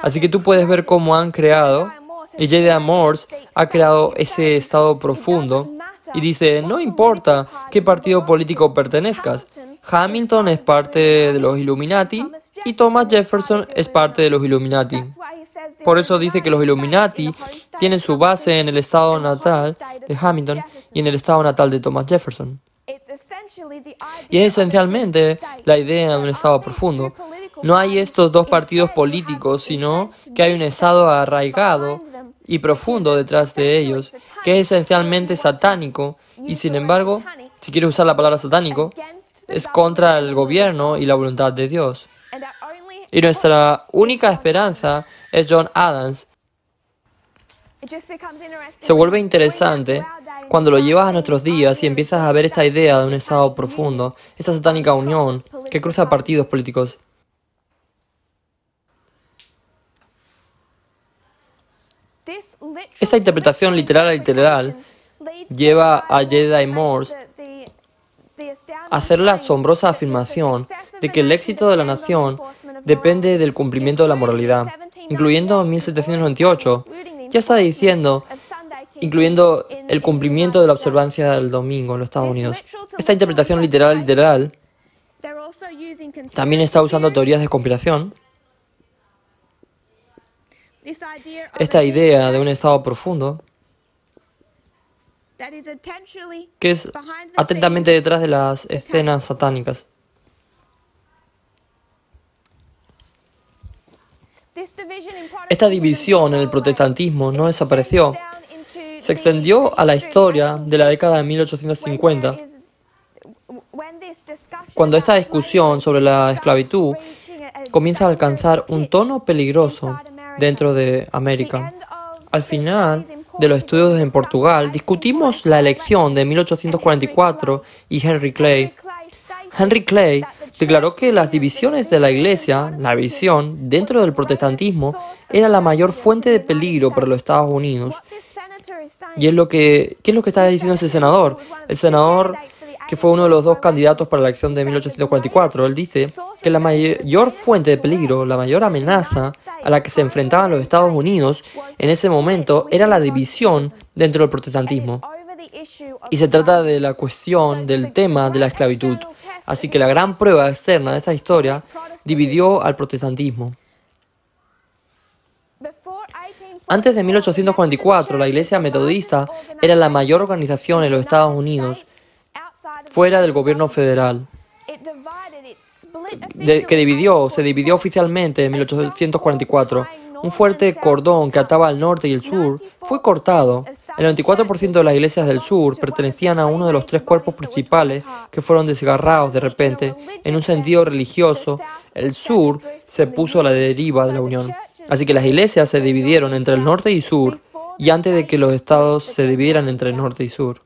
Así que tú puedes ver cómo han creado, y Jedediah Morse ha creado ese estado profundo, y dice, no importa qué partido político pertenezcas, Hamilton es parte de los Illuminati, y Thomas Jefferson es parte de los Illuminati. Por eso dice que los Illuminati tienen su base en el estado natal de Hamilton y en el estado natal de Thomas Jefferson. Y es esencialmente la idea de un estado profundo. No hay estos dos partidos políticos, sino que hay un estado arraigado y profundo detrás de ellos, que es esencialmente satánico, y sin embargo, si quieres usar la palabra satánico, es contra el gobierno y la voluntad de Dios. Y nuestra única esperanza es John Adams. Se vuelve interesante cuando lo llevas a nuestros días y empiezas a ver esta idea de un estado profundo, esta satánica unión que cruza partidos políticos. Esta interpretación literal a literal lleva a Jedediah Morse a hacer la asombrosa afirmación de que el éxito de la nación depende del cumplimiento de la moralidad, incluyendo 1798. Ya está diciendo, incluyendo el cumplimiento de la observancia del domingo en los Estados Unidos. Esta interpretación literal también está usando teorías de conspiración. Esta idea de un estado profundo que es atentamente detrás de las escenas satánicas. Esta división en el protestantismo no desapareció. Se extendió a la historia de la década de 1850, cuando esta discusión sobre la esclavitud comienza a alcanzar un tono peligroso dentro de América. Al final de los estudios en Portugal, discutimos la elección de 1844 y Henry Clay. Henry Clay declaró que las divisiones de la Iglesia, la visión dentro del protestantismo, era la mayor fuente de peligro para los Estados Unidos. ¿Y qué es lo que está diciendo ese senador? El senador que fue uno de los dos candidatos para la elección de 1844. Él dice que la mayor fuente de peligro, la mayor amenaza a la que se enfrentaban los Estados Unidos en ese momento era la división dentro del protestantismo. Y se trata de la cuestión del tema de la esclavitud. Así que la gran prueba externa de esta historia dividió al protestantismo. Antes de 1844, la Iglesia Metodista era la mayor organización en los Estados Unidos, fuera del gobierno federal, se dividió oficialmente en 1844. Un fuerte cordón que ataba al norte y el sur fue cortado. El 94% de las iglesias del sur pertenecían a uno de los tres cuerpos principales que fueron desgarrados de repente. En un sentido religioso, el sur se puso a la deriva de la unión. Así que las iglesias se dividieron entre el norte y sur, y antes de que los estados se dividieran entre el norte y sur.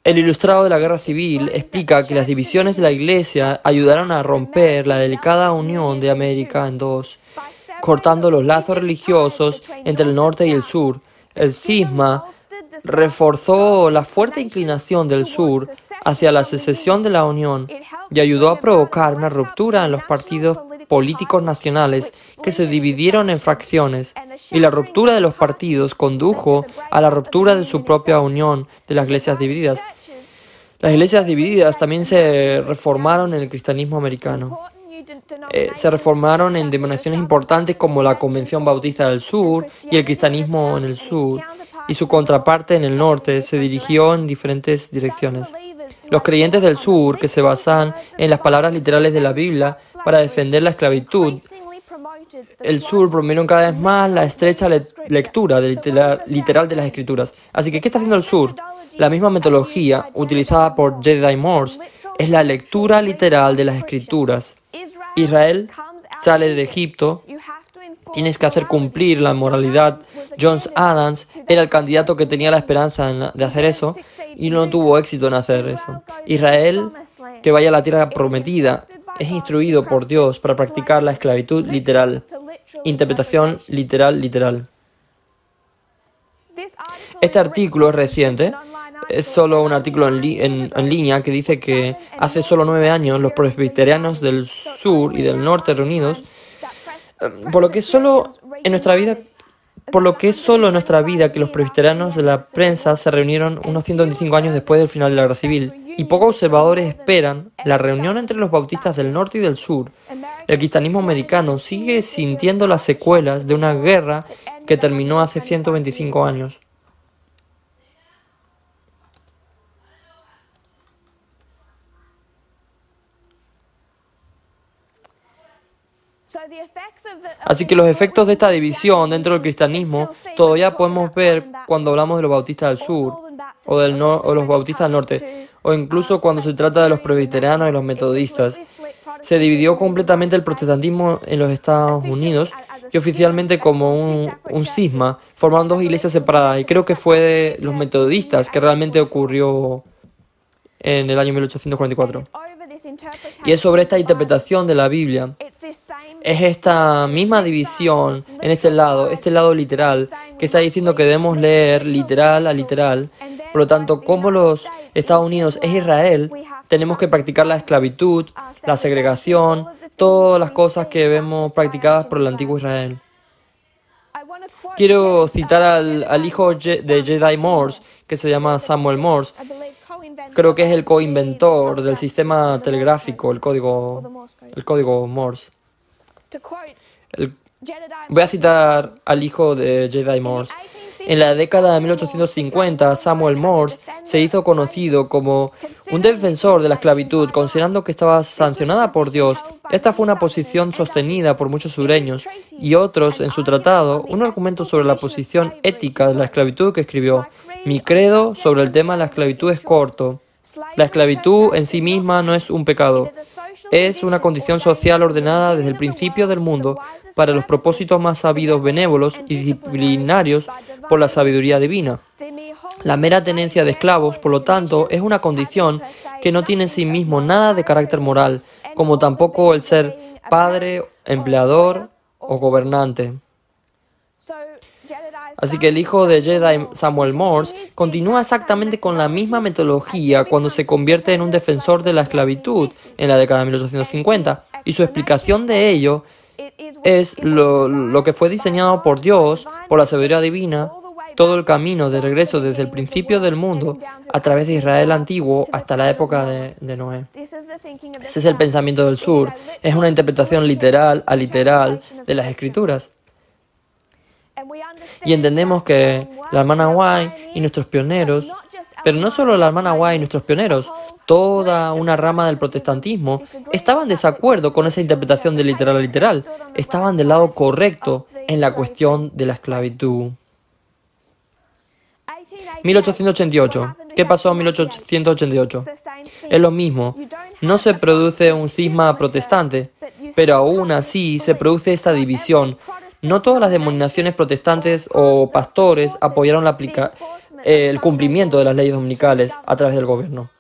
El ilustrado de la Guerra Civil explica que las divisiones de la Iglesia ayudaron a romper la delicada unión de América en dos, cortando los lazos religiosos entre el norte y el sur. El cisma reforzó la fuerte inclinación del sur hacia la secesión de la Unión y ayudó a provocar una ruptura en los partidos políticos nacionales que se dividieron en fracciones, y la ruptura de los partidos condujo a la ruptura de su propia unión de las iglesias divididas. Las iglesias divididas también se reformaron en el cristianismo americano. Se reformaron en denominaciones importantes como la Convención Bautista del Sur y el cristianismo en el sur, y su contraparte en el norte se dirigió en diferentes direcciones. Los creyentes del sur, que se basan en las palabras literales de la Biblia para defender la esclavitud, el sur promovieron cada vez más la estrecha lectura literal de las escrituras. Así que, ¿qué está haciendo el sur? La misma metodología utilizada por J.D. Morse es la lectura literal de las escrituras. Israel sale de Egipto, tienes que hacer cumplir la moralidad. John Adams era el candidato que tenía la esperanza de hacer eso y no tuvo éxito en hacer eso. Israel, que vaya a la tierra prometida, es instruido por Dios para practicar la esclavitud literal. Interpretación literal. Este artículo es reciente. Es solo un artículo en línea que dice que hace solo 9 años los presbiterianos del sur y del norte reunidos, por lo que es solo en nuestra vida que los presbiterianos de la prensa se reunieron unos 125 años después del final de la Guerra Civil, y pocos observadores esperan la reunión entre los bautistas del norte y del sur. El cristianismo americano sigue sintiendo las secuelas de una guerra que terminó hace 125 años. Así que los efectos de esta división dentro del cristianismo todavía podemos ver cuando hablamos de los bautistas del sur o los bautistas del norte, o incluso cuando se trata de los presbiterianos y los metodistas. Se dividió completamente el protestantismo en los Estados Unidos y oficialmente como un cisma, formaron dos iglesias separadas, y creo que fue de los metodistas que realmente ocurrió en el año 1844. Y es sobre esta interpretación de la Biblia. Es esta misma división en este lado literal, que está diciendo que debemos leer literal a literal. Por lo tanto, como los Estados Unidos es Israel, tenemos que practicar la esclavitud, la segregación, todas las cosas que vemos practicadas por el antiguo Israel. Quiero citar al hijo de J.D. Morse, que se llama Samuel Morse. Creo que es el coinventor del sistema telegráfico, el código Morse. Voy a citar al hijo de J.D. Morse. En la década de 1850, Samuel Morse se hizo conocido como un defensor de la esclavitud, considerando que estaba sancionada por Dios. Esta fue una posición sostenida por muchos sureños y otros en su tratado, un argumento sobre la posición ética de la esclavitud que escribió. Mi credo sobre el tema de la esclavitud es corto. La esclavitud en sí misma no es un pecado. Es una condición social ordenada desde el principio del mundo para los propósitos más sabidos, benévolos y disciplinarios por la sabiduría divina. La mera tenencia de esclavos, por lo tanto, es una condición que no tiene en sí mismo nada de carácter moral, como tampoco el ser padre, empleador o gobernante. Así que el hijo de J.D. Samuel Morse continúa exactamente con la misma metodología cuando se convierte en un defensor de la esclavitud en la década de 1850, y su explicación de ello es lo que fue diseñado por Dios, por la sabiduría divina, todo el camino de regreso desde el principio del mundo a través de Israel antiguo hasta la época de Noé. Ese es el pensamiento del sur, es una interpretación literal a literal de las escrituras. Y entendemos que la hermana White y nuestros pioneros, pero no solo la hermana White y nuestros pioneros, toda una rama del protestantismo, estaban en desacuerdo con esa interpretación de literal a literal. Estaban del lado correcto en la cuestión de la esclavitud. 1888. ¿Qué pasó en 1888? Es lo mismo. No se produce un cisma protestante, pero aún así se produce esta división. No todas las denominaciones protestantes o pastores apoyaron el cumplimiento de las leyes dominicales a través del gobierno.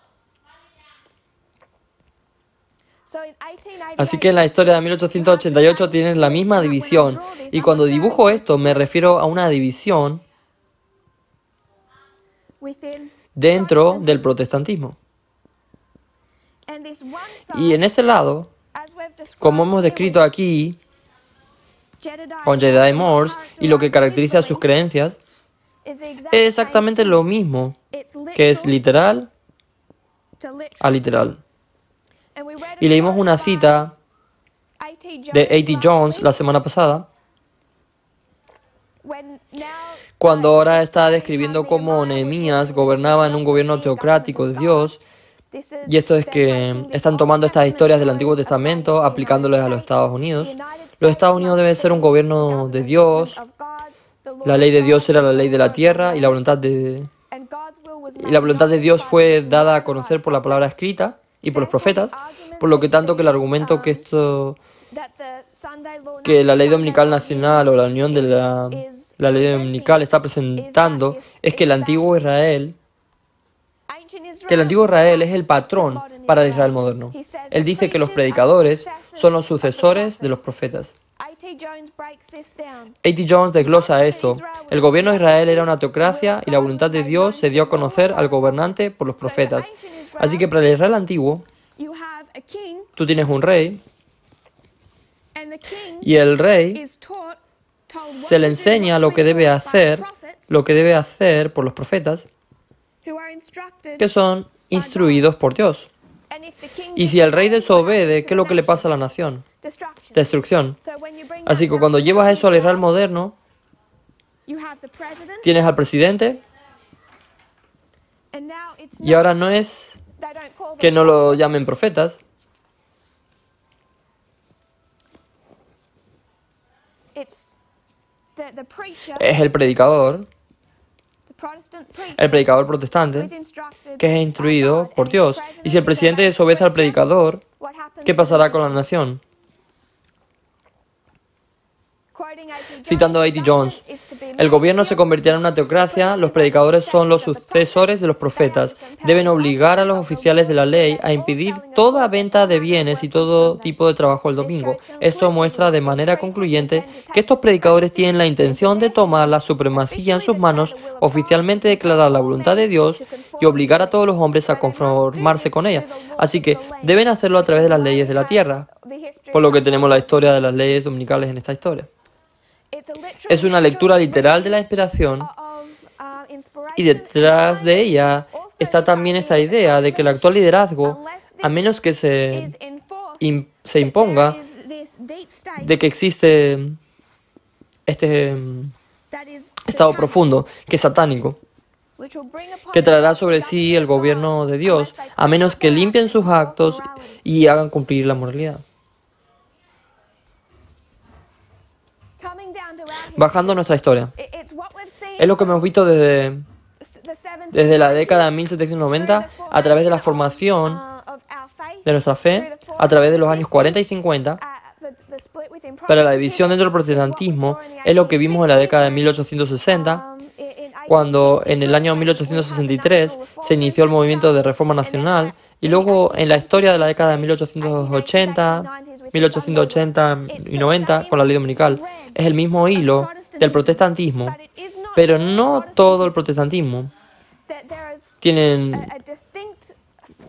Así que en la historia de 1888 tienen la misma división. Y cuando dibujo esto me refiero a una división dentro del protestantismo. Y en este lado, como hemos descrito aquí, con J.D. Morse y lo que caracteriza sus creencias, es exactamente lo mismo, que es literal a literal. Y leímos una cita de A.T. Jones la semana pasada, cuando ahora está describiendo cómo Nehemías gobernaba en un gobierno teocrático de Dios. Y esto es que están tomando estas historias del Antiguo Testamento, aplicándolas a los Estados Unidos. Los Estados Unidos deben ser un gobierno de Dios. La ley de Dios era la ley de la tierra y la voluntad de Dios fue dada a conocer por la palabra escrita y por los profetas, por lo que tanto que el argumento que la ley dominical nacional o la unión de la ley dominical está presentando es que el antiguo Israel es el patrón para el Israel moderno. Él dice que los predicadores son los sucesores de los profetas. A.T. Jones desglosa esto. El gobierno de Israel era una teocracia y la voluntad de Dios se dio a conocer al gobernante por los profetas. Así que para el Israel antiguo, tú tienes un rey y el rey se le enseña lo que debe hacer por los profetas, que son instruidos por Dios. Y si el rey desobede, ¿qué es lo que le pasa a la nación? Destrucción. Así que cuando llevas eso al Israel moderno, tienes al presidente, y ahora no es que no lo llamen profetas, es el predicador protestante, que es instruido por Dios. Y si el presidente desobedece al predicador, ¿qué pasará con la nación? Citando a A.T. Jones, el gobierno se convertirá en una teocracia, los predicadores son los sucesores de los profetas, deben obligar a los oficiales de la ley a impedir toda venta de bienes y todo tipo de trabajo el domingo. Esto muestra de manera concluyente que estos predicadores tienen la intención de tomar la supremacía en sus manos, oficialmente declarar la voluntad de Dios y obligar a todos los hombres a conformarse con ella. Así que deben hacerlo a través de las leyes de la tierra, por lo que tenemos la historia de las leyes dominicales en esta historia. Es una lectura literal de la inspiración, y detrás de ella está también esta idea de que el actual liderazgo, a menos que se imponga, de que existe este estado profundo, que es satánico, que traerá sobre sí el gobierno de Dios, a menos que limpien sus actos y hagan cumplir la moralidad. Bajando nuestra historia, es lo que hemos visto desde la década de 1790, a través de la formación de nuestra fe, a través de los años 40 y 50, para la división dentro del protestantismo, es lo que vimos en la década de 1860, cuando en el año 1863 se inició el movimiento de Reforma Nacional, y luego en la historia de la década de 1880 y 90 con la ley dominical. Es el mismo hilo del protestantismo, pero no todo el protestantismo. Tienen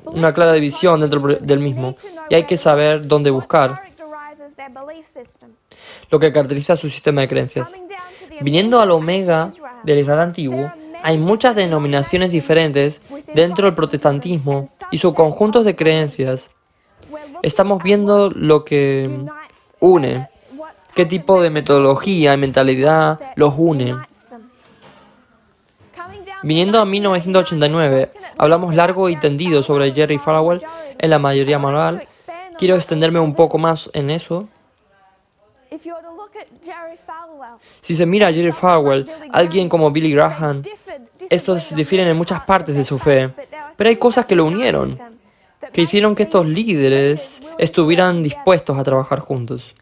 una clara división dentro del mismo, y hay que saber dónde buscar lo que caracteriza su sistema de creencias. Viniendo al omega del Israel antiguo, hay muchas denominaciones diferentes dentro del protestantismo y sus conjuntos de creencias. Estamos viendo lo que une, qué tipo de metodología y mentalidad los une. Viniendo a 1989, hablamos largo y tendido sobre Jerry Falwell en la mayoría moral. Quiero extenderme un poco más en eso. Si se mira a Jerry Falwell, alguien como Billy Graham, estos difieren en muchas partes de su fe, pero hay cosas que lo unieron, que hicieron que estos líderes estuvieran dispuestos a trabajar juntos.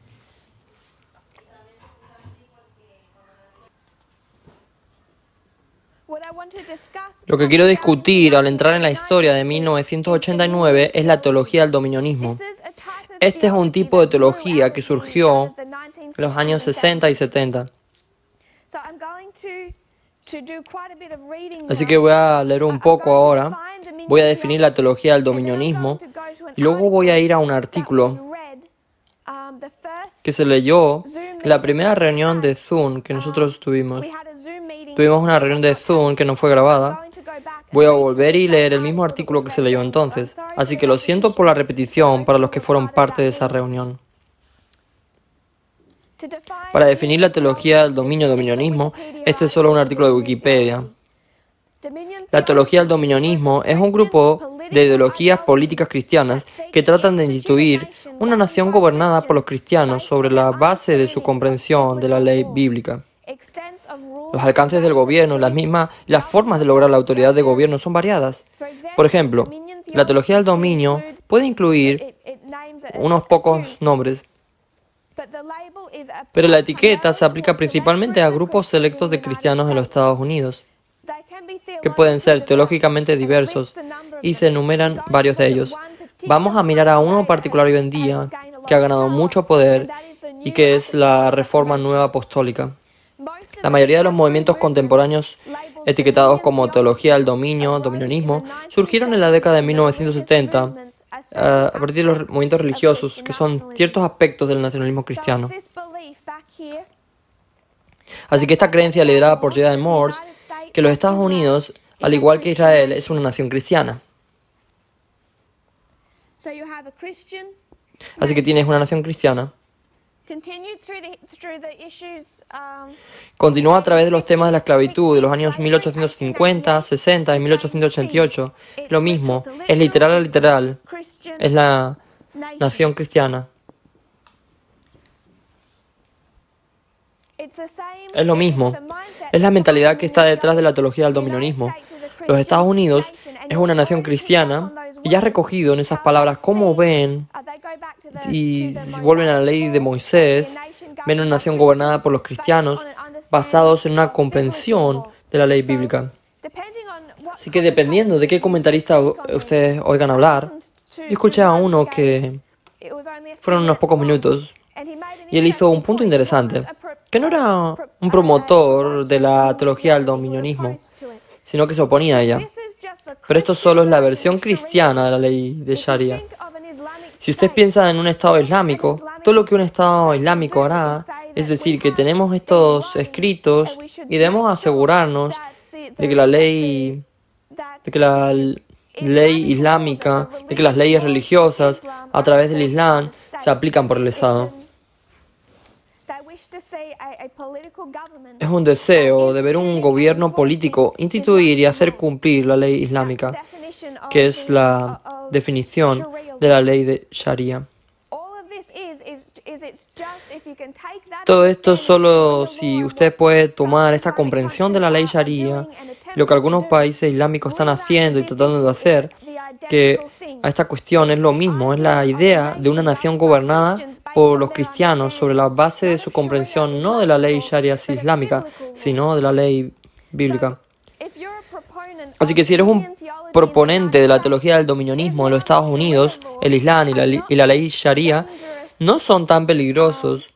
Lo que quiero discutir al entrar en la historia de 1989 es la teología del dominionismo. Este es un tipo de teología que surgió en los años 60 y 70. Así que voy a leer un poco ahora. Voy a definir la teología del dominionismo y luego voy a ir a un artículo que se leyó en la primera reunión de Zoom que nosotros tuvimos. Tuvimos una reunión de Zoom que no fue grabada. Voy a volver y leer el mismo artículo que se leyó entonces, así que lo siento por la repetición para los que fueron parte de esa reunión. Para definir la teología del dominio-dominionismo, este es solo un artículo de Wikipedia. La teología del dominionismo es un grupo de ideologías políticas cristianas que tratan de instituir una nación gobernada por los cristianos sobre la base de su comprensión de la ley bíblica. Los alcances del gobierno, las formas de lograr la autoridad de gobierno son variadas. Por ejemplo, la teología del dominio puede incluir unos pocos nombres, pero la etiqueta se aplica principalmente a grupos selectos de cristianos en los Estados Unidos, que pueden ser teológicamente diversos, y se enumeran varios de ellos. Vamos a mirar a uno particular hoy en día que ha ganado mucho poder y que es la Reforma Nueva Apostólica. La mayoría de los movimientos contemporáneos etiquetados como teología del dominio, dominionismo, surgieron en la década de 1970 a partir de los movimientos religiosos, que son ciertos aspectos del nacionalismo cristiano. Así que esta creencia liderada por J.I. Morse, que los Estados Unidos, al igual que Israel, es una nación cristiana. Así que tienes una nación cristiana. Continúa a través de los temas de la esclavitud de los años 1850, 60 y 1888. Lo mismo, es literal a literal. Es la nación cristiana. Es lo mismo. Es la mentalidad que está detrás de la teología del dominionismo. Los Estados Unidos es una nación cristiana y ya has recogido en esas palabras cómo ven, si vuelven a la ley de Moisés, ven una nación gobernada por los cristianos basados en una comprensión de la ley bíblica. Así que dependiendo de qué comentarista ustedes oigan hablar, yo escuché a uno que fueron unos pocos minutos y él hizo un punto interesante, que no era un promotor de la teología del dominionismo, sino que se oponía a ella. Pero esto solo es la versión cristiana de la ley de Sharia. Si usted piensa en un Estado islámico, todo lo que un Estado islámico hará es decir que tenemos estos escritos y debemos asegurarnos de que la ley islámica, de que las leyes religiosas a través del Islam se aplican por el Estado. Es un deseo de ver un gobierno político instituir y hacer cumplir la ley islámica, que es la definición de la ley de Sharia. Todo esto solo si usted puede tomar esta comprensión de la ley Sharia, lo que algunos países islámicos están haciendo y tratando de hacer, que a esta cuestión es lo mismo, es la idea de una nación gobernada por los cristianos sobre la base de su comprensión no de la ley Sharia islámica, sino de la ley bíblica. Así que si eres un proponente de la teología del dominionismo en los Estados Unidos, el Islam y la ley Sharia no son tan peligrosos.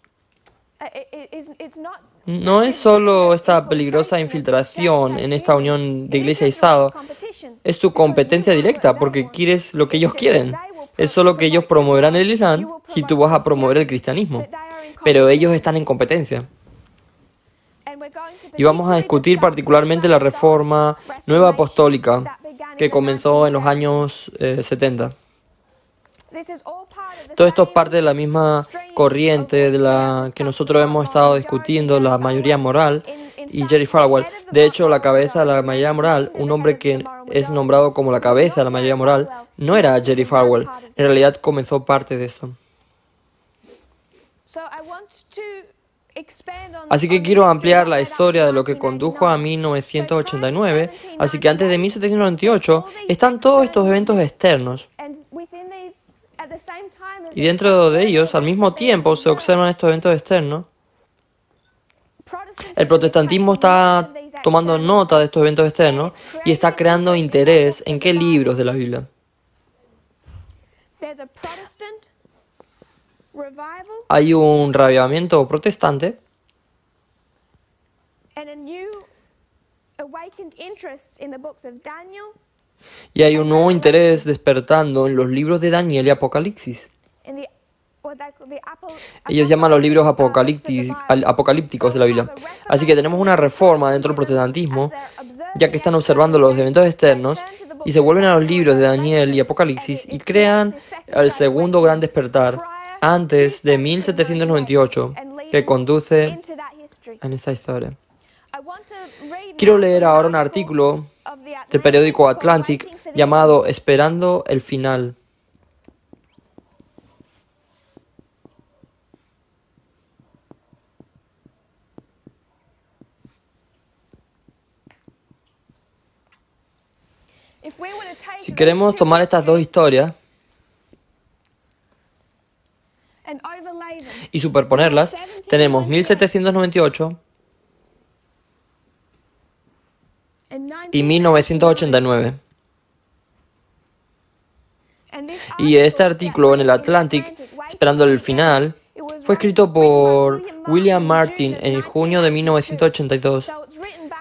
No es solo esta peligrosa infiltración en esta unión de iglesia y Estado, es tu competencia directa porque quieres lo que ellos quieren. Es solo que ellos promoverán el Islam y tú vas a promover el cristianismo. Pero ellos están en competencia. Y vamos a discutir particularmente la Reforma Nueva Apostólica que comenzó en los años 70. Todo esto es parte de la misma corriente de la que nosotros hemos estado discutiendo, la mayoría moral, y Jerry Falwell. De hecho, la cabeza de la mayoría moral, un hombre que es nombrado como la cabeza de la mayoría moral, no era Jerry Falwell. En realidad comenzó parte de esto. Así que quiero ampliar la historia de lo que condujo a 1989. Así que antes de 1798 están todos estos eventos externos. Y dentro de ellos, al mismo tiempo, se observan estos eventos externos. El protestantismo está tomando nota de estos eventos externos y está creando interés en qué libros de la Biblia. Hay un reavivamiento protestante y hay un nuevo interés despertando en los libros de Daniel y Apocalipsis. Ellos llaman los libros apocalípticos de la Biblia. Así que tenemos una reforma dentro del protestantismo ya que están observando los eventos externos, y se vuelven a los libros de Daniel y Apocalipsis y crean el segundo gran despertar antes de 1798 que conduce en esta historia. Quiero leer ahora un artículo del periódico Atlantic llamado Esperando el final. Si queremos tomar estas dos historias y superponerlas, tenemos 1798 y 1989. Y este artículo en el Atlantic, Esperando el final, fue escrito por William Martin en junio de 1982.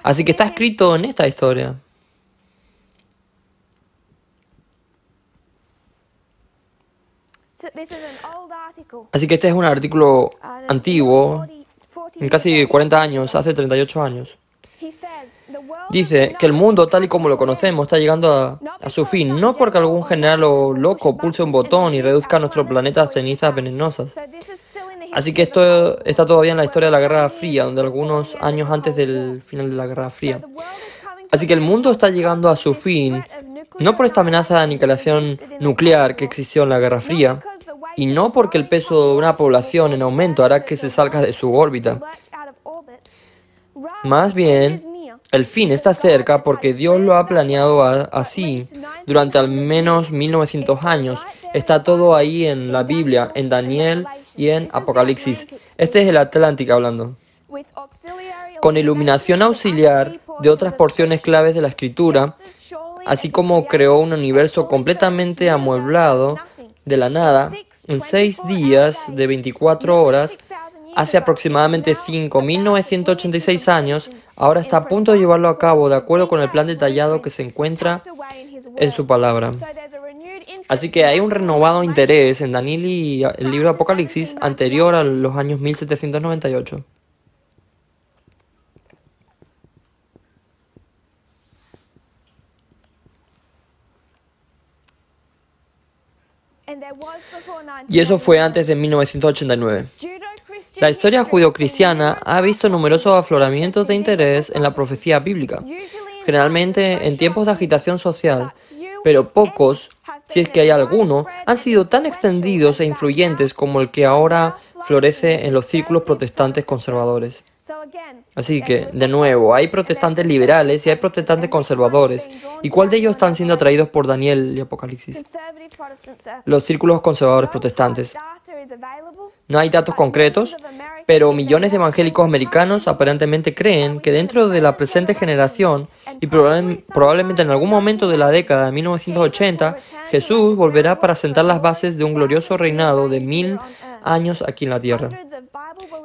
Así que está escrito en esta historia. Así que este es un artículo antiguo, en casi 40 años, hace 38 años. Dice que el mundo tal y como lo conocemos está llegando a su fin, no porque algún general o loco pulse un botón y reduzca nuestro planeta a cenizas venenosas. Así que esto está todavía en la historia de la Guerra Fría, donde algunos años antes del final de la Guerra Fría. Así que el mundo está llegando a su fin, no por esta amenaza de aniquilación nuclear que existió en la Guerra Fría, y no porque el peso de una población en aumento hará que se salga de su órbita. Más bien, el fin está cerca porque Dios lo ha planeado así durante al menos 1900 años. Está todo ahí en la Biblia, en Daniel y en Apocalipsis. Este es el Atlántico hablando. Con iluminación auxiliar de otras porciones claves de la Escritura, así como creó un universo completamente amueblado de la nada, en 6 días de 24 horas, hace aproximadamente 5.986 años, ahora está a punto de llevarlo a cabo de acuerdo con el plan detallado que se encuentra en su palabra. Así que hay un renovado interés en Daniel y el libro de Apocalipsis anterior a los años 1798. Y eso fue antes de 1989. La historia judeocristiana ha visto numerosos afloramientos de interés en la profecía bíblica, generalmente en tiempos de agitación social, pero pocos, si es que hay alguno, han sido tan extendidos e influyentes como el que ahora florece en los círculos protestantes conservadores. Así que, de nuevo, hay protestantes liberales y hay protestantes conservadores. ¿Y cuál de ellos están siendo atraídos por Daniel y Apocalipsis? Los círculos conservadores protestantes. No hay datos concretos, pero millones de evangélicos americanos aparentemente creen que dentro de la presente generación y probablemente en algún momento de la década de 1980, Jesús volverá para sentar las bases de un glorioso reinado de 1000 años aquí en la tierra.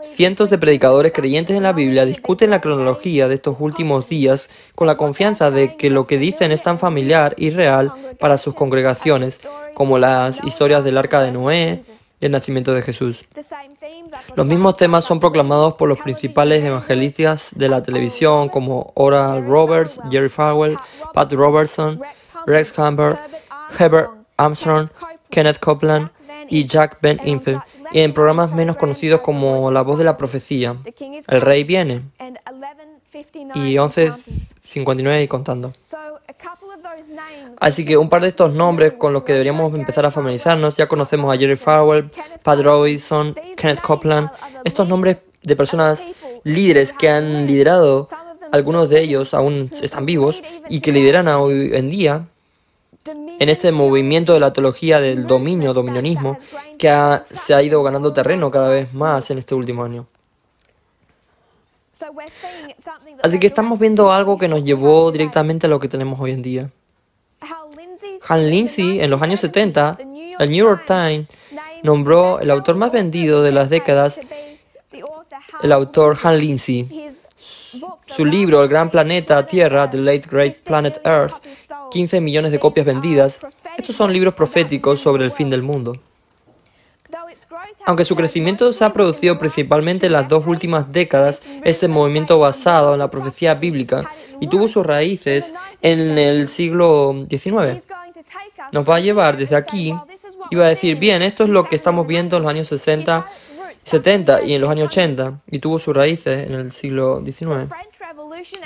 Cientos de predicadores creyentes en la Biblia discuten la cronología de estos últimos días con la confianza de que lo que dicen es tan familiar y real para sus congregaciones como las historias del Arca de Noé y el nacimiento de Jesús. Los mismos temas son proclamados por los principales evangelistas de la televisión como Oral Roberts, Jerry Falwell, Pat Robertson, Rex Humbert, Herbert Armstrong, Kenneth Copeland y Jack Ben Impey, y en programas menos conocidos como La Voz de la Profecía, El Rey Viene, y 11:59 y contando. Así que un par de estos nombres con los que deberíamos empezar a familiarizarnos, ya conocemos a Jerry Falwell, Pat Robertson, Kenneth Copeland, estos nombres de personas líderes que han liderado, algunos de ellos aún están vivos, y que lideran hoy en día en este movimiento de la teología del dominionismo que se ha ido ganando terreno cada vez más en este último año. Así que estamos viendo algo que nos llevó directamente a lo que tenemos hoy en día. Hal Lindsey, en los años 70, el New York Times nombró el autor más vendido de las décadas, el autor Hal Lindsey. Su libro, El Gran Planeta Tierra, The Late Great Planet Earth, 15 millones de copias vendidas. Estos son libros proféticos sobre el fin del mundo. Aunque su crecimiento se ha producido principalmente en las 2 últimas décadas, este movimiento basado en la profecía bíblica y tuvo sus raíces en el siglo XIX. Nos va a llevar desde aquí y va a decir, bien, esto es lo que estamos viendo en los años 60, 70 y en los años 80, y tuvo sus raíces en el siglo XIX.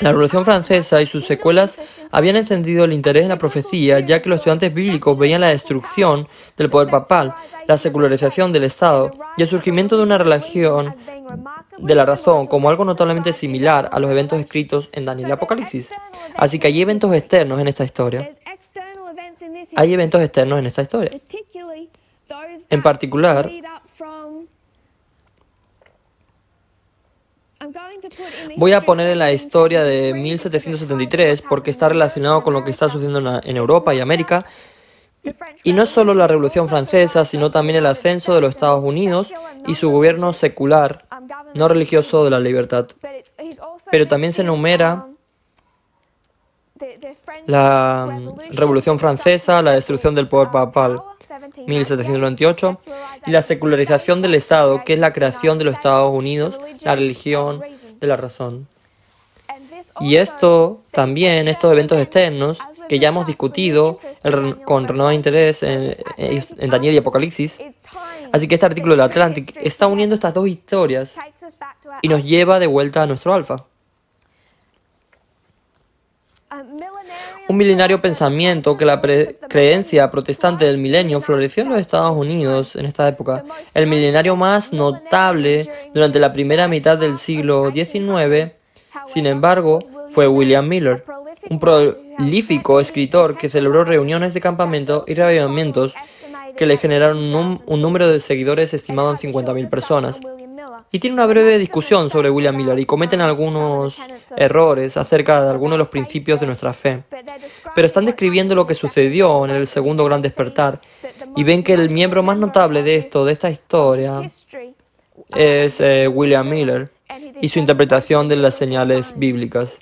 La Revolución Francesa y sus secuelas habían encendido el interés en la profecía, ya que los estudiantes bíblicos veían la destrucción del poder papal, la secularización del Estado y el surgimiento de una religión de la razón como algo notablemente similar a los eventos escritos en Daniel y Apocalipsis. Así que hay eventos externos en esta historia. Hay eventos externos en esta historia. En particular, voy a poner en la historia de 1773 porque está relacionado con lo que está sucediendo en Europa y América. Y no solo la Revolución Francesa, sino también el ascenso de los Estados Unidos y su gobierno secular, no religioso de la libertad. Pero también se enumera la Revolución Francesa, la destrucción del poder papal, 1798, y la secularización del Estado, que es la creación de los Estados Unidos, la religión de la razón. Y esto también, estos eventos externos, que ya hemos discutido con renovado interés en Daniel y Apocalipsis. Así que este artículo del Atlantic está uniendo estas dos historias y nos lleva de vuelta a nuestro alfa. Un milenario pensamiento que la creencia protestante del milenio floreció en los Estados Unidos en esta época. El milenario más notable durante la primera mitad del siglo XIX, sin embargo, fue William Miller, un prolífico escritor que celebró reuniones de campamento y reavivamientos que le generaron un número de seguidores estimado en 50.000 personas. Y tiene una breve discusión sobre William Miller y cometen algunos errores acerca de algunos de los principios de nuestra fe. Pero están describiendo lo que sucedió en el segundo gran despertar y ven que el miembro más notable de esta historia es William Miller y su interpretación de las señales bíblicas.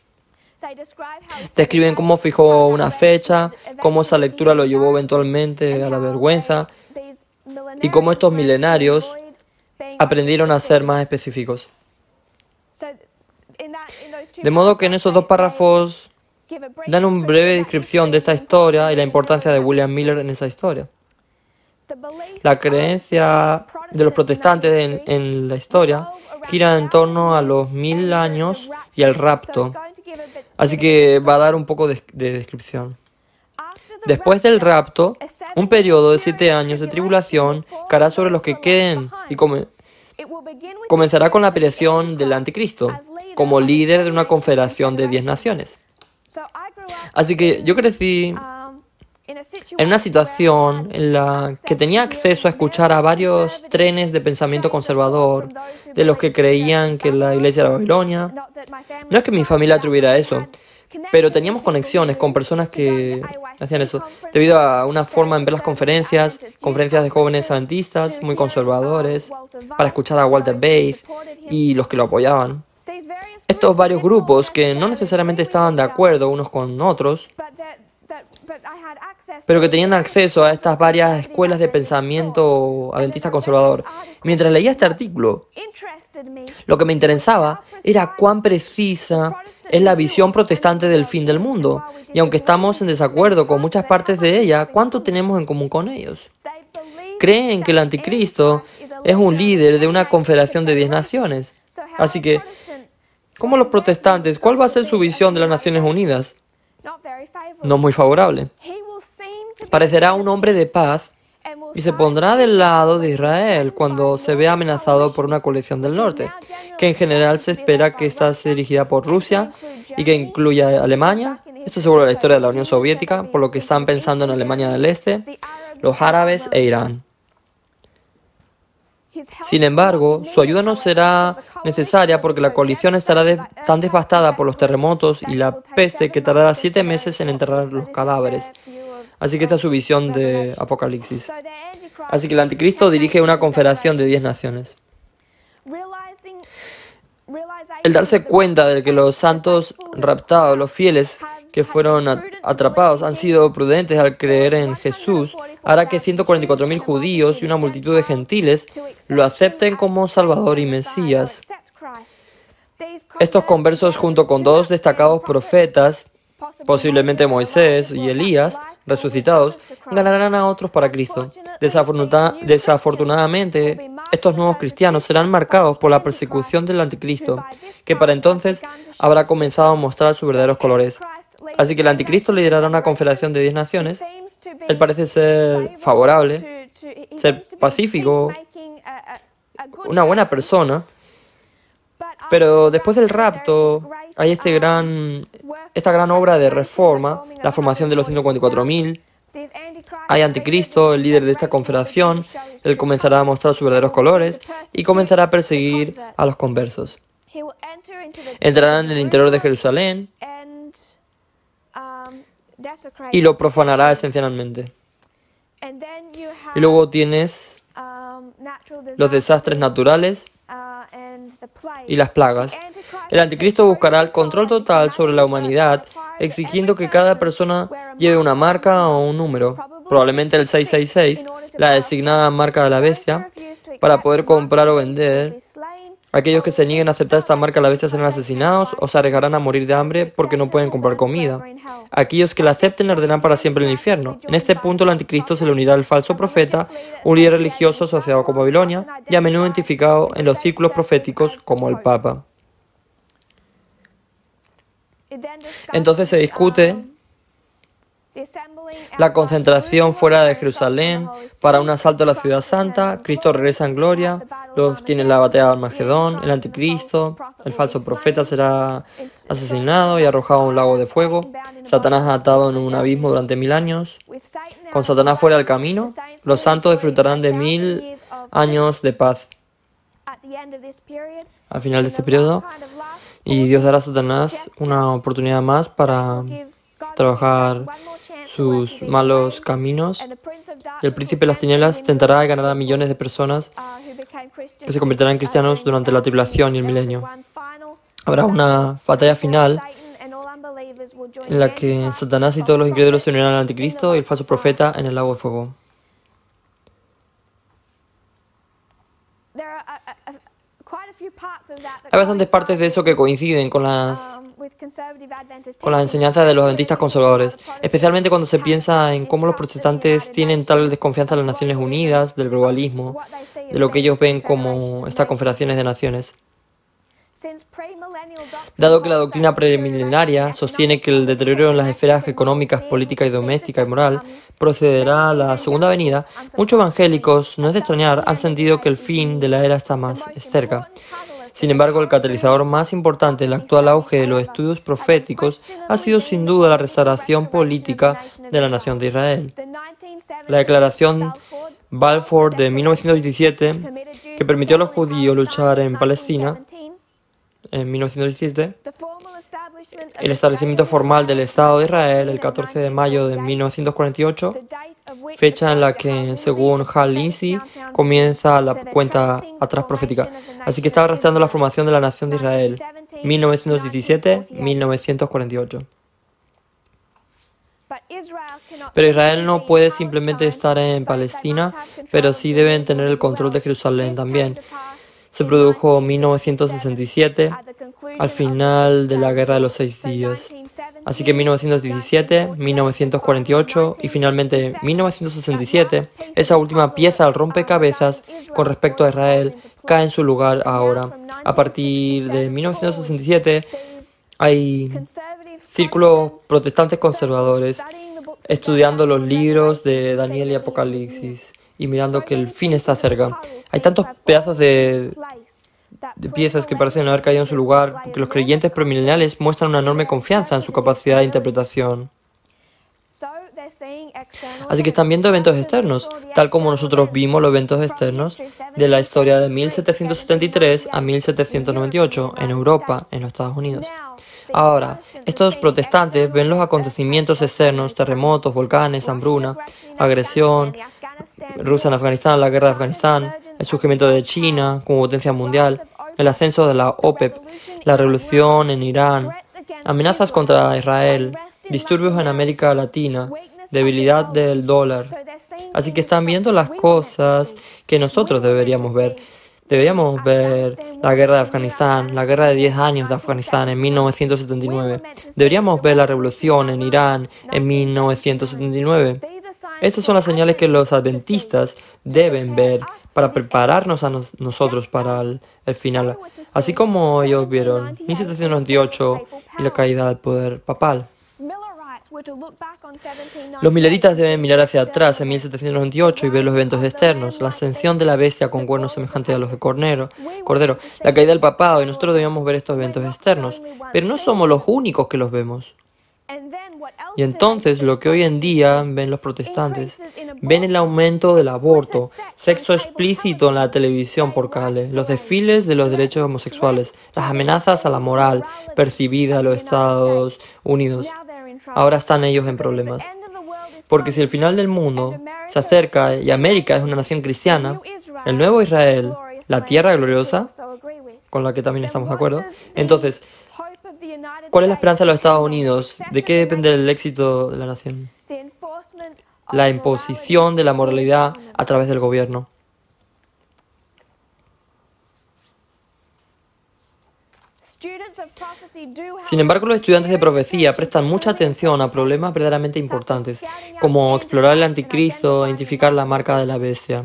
Describen cómo fijó una fecha, cómo esa lectura lo llevó eventualmente a la vergüenza y cómo estos milenarios aprendieron a ser más específicos. De modo que en esos 2 párrafos dan una breve descripción de esta historia y la importancia de William Miller en esa historia. La creencia de los protestantes en la historia gira en torno a los 1000 años y al rapto. Así que va a dar un poco de descripción. Después del rapto, un periodo de 7 años de tribulación caerá sobre los que queden y comenzará con la aparición del Anticristo como líder de una confederación de 10 naciones. Así que yo crecí en una situación en la que tenía acceso a escuchar a varios trenes de pensamiento conservador, de los que creían que la iglesia era Babilonia. No es que mi familia tuviera eso, pero teníamos conexiones con personas que hacían eso, debido a una forma en ver las conferencias de jóvenes adventistas muy conservadores, para escuchar a Walter Bates y los que lo apoyaban. Estos varios grupos que no necesariamente estaban de acuerdo unos con otros, pero que tenían acceso a estas varias escuelas de pensamiento adventista conservador. Mientras leía este artículo, lo que me interesaba era cuán precisa es la visión protestante del fin del mundo. Y aunque estamos en desacuerdo con muchas partes de ella, ¿cuánto tenemos en común con ellos? Creen que el anticristo es un líder de una confederación de 10 naciones. Así que, ¿cómo los protestantes? ¿Cuál va a ser su visión de las Naciones Unidas? No muy favorable. Parecerá un hombre de paz y se pondrá del lado de Israel cuando se vea amenazado por una coalición del norte, que en general se espera que esta sea dirigida por Rusia y que incluya a Alemania. Esto se vuelve la historia de la Unión Soviética, por lo que están pensando en Alemania del Este, los árabes e Irán. Sin embargo, su ayuda no será necesaria porque la coalición estará tan devastada por los terremotos y la peste que tardará 7 meses en enterrar los cadáveres. Así que esta es su visión de Apocalipsis. Así que el anticristo dirige una confederación de 10 naciones. El darse cuenta de que los santos raptados, los fieles que fueron atrapados, han sido prudentes al creer en Jesús hará que 144.000 judíos y una multitud de gentiles lo acepten como Salvador y Mesías. Estos conversos, junto con dos destacados profetas, posiblemente Moisés y Elías, resucitados, ganarán a otros para Cristo. Desafortunadamente, estos nuevos cristianos serán marcados por la persecución del anticristo, que para entonces habrá comenzado a mostrar sus verdaderos colores. Así que el anticristo liderará una confederación de 10 naciones. Él parece ser favorable, ser pacífico, una buena persona. Pero después del rapto hay esta gran obra de reforma, la formación de los 144.000. Hay anticristo, el líder de esta confederación. Él comenzará a mostrar sus verdaderos colores y comenzará a perseguir a los conversos. Entrarán en el interior de Jerusalén y lo profanará esencialmente. Y luego tienes los desastres naturales y las plagas. El anticristo buscará el control total sobre la humanidad, exigiendo que cada persona lleve una marca o un número, probablemente el 666, la designada marca de la bestia, para poder comprar o vender. Aquellos que se nieguen a aceptar esta marca de la bestia serán asesinados o se arriesgarán a morir de hambre porque no pueden comprar comida. Aquellos que la acepten arderán para siempre en el infierno. En este punto el anticristo se le unirá al falso profeta, un líder religioso asociado con Babilonia y a menudo identificado en los círculos proféticos como el Papa. Entonces se discute la concentración fuera de Jerusalén para un asalto a la ciudad santa. Cristo regresa en gloria. Tiene la batalla de Armagedón, el anticristo, el falso profeta será asesinado y arrojado a un lago de fuego. Satanás atado en un abismo durante 1000 años. Con Satanás fuera del camino, los santos disfrutarán de 1000 años de paz. Al final de este periodo, y Dios dará a Satanás una oportunidad más para trabajar sus malos caminos. El príncipe de las tinieblas tentará y ganará a millones de personas que se convertirán en cristianos durante la tribulación y el milenio. Habrá una batalla final en la que Satanás y todos los incrédulos se unirán al anticristo y el falso profeta en el lago de fuego. Hay bastantes partes de eso que coinciden con las enseñanzas de los adventistas conservadores, especialmente cuando se piensa en cómo los protestantes tienen tal desconfianza en las Naciones Unidas, del globalismo, de lo que ellos ven como estas confederaciones de naciones. Dado que la doctrina premilenaria sostiene que el deterioro en las esferas económicas, políticas y domésticas y moral procederá a la segunda venida, muchos evangélicos, no es de extrañar, han sentido que el fin de la era está más cerca. Sin embargo, el catalizador más importante del actual auge de los estudios proféticos ha sido sin duda la restauración política de la nación de Israel. La declaración Balfour de 1917, que permitió a los judíos luchar en Palestina, en 1917, el establecimiento formal del Estado de Israel el 14 de mayo de 1948, fecha en la que, según Hal Lindsey, comienza la cuenta atrás profética. Así que estaba arrastrando la formación de la nación de Israel, 1917-1948. Pero Israel no puede simplemente estar en Palestina, pero sí deben tener el control de Jerusalén también. Se produjo en 1967, al final de la Guerra de los 6 días. Así que 1917, 1948 y finalmente 1967, esa última pieza al rompecabezas con respecto a Israel cae en su lugar ahora. A partir de 1967 hay círculos protestantes conservadores estudiando los libros de Daniel y Apocalipsis y mirando que el fin está cerca. Hay tantos pedazos de piezas que parecen haber caído en su lugar porque los creyentes premileniales muestran una enorme confianza en su capacidad de interpretación. Así que están viendo eventos externos, tal como nosotros vimos los eventos externos de la historia de 1773 a 1798 en Europa, en los Estados Unidos. Ahora, estos protestantes ven los acontecimientos externos, terremotos, volcanes, hambruna, agresión, Rusia en Afganistán, la guerra de Afganistán, el surgimiento de China como potencia mundial, el ascenso de la OPEP, la revolución en Irán, amenazas contra Israel, disturbios en América Latina, debilidad del dólar. Así que están viendo las cosas que nosotros deberíamos ver. Deberíamos ver la guerra de Afganistán, la guerra de 10 años de Afganistán en 1979. Deberíamos ver la revolución en Irán en 1979. Estas son las señales que los adventistas deben ver para prepararnos a nosotros para el final. Así como ellos vieron 1798 y la caída del poder papal. Los mileritas deben mirar hacia atrás en 1798 y ver los eventos externos, la ascensión de la bestia con cuernos semejantes a los de Cordero, la caída del papado, y nosotros debemos ver estos eventos externos, pero no somos los únicos que los vemos. Y entonces lo que hoy en día ven los protestantes, ven el aumento del aborto, sexo explícito en la televisión por cable, los desfiles de los derechos homosexuales, las amenazas a la moral percibida en los Estados Unidos. Ahora están ellos en problemas. Porque si el final del mundo se acerca y América es una nación cristiana, el nuevo Israel, la tierra gloriosa, con la que también estamos de acuerdo, entonces, ¿cuál es la esperanza de los Estados Unidos? ¿De qué depende el éxito de la nación? La imposición de la moralidad a través del gobierno. Sin embargo, los estudiantes de profecía prestan mucha atención a problemas verdaderamente importantes, como explorar el anticristo e identificar la marca de la bestia.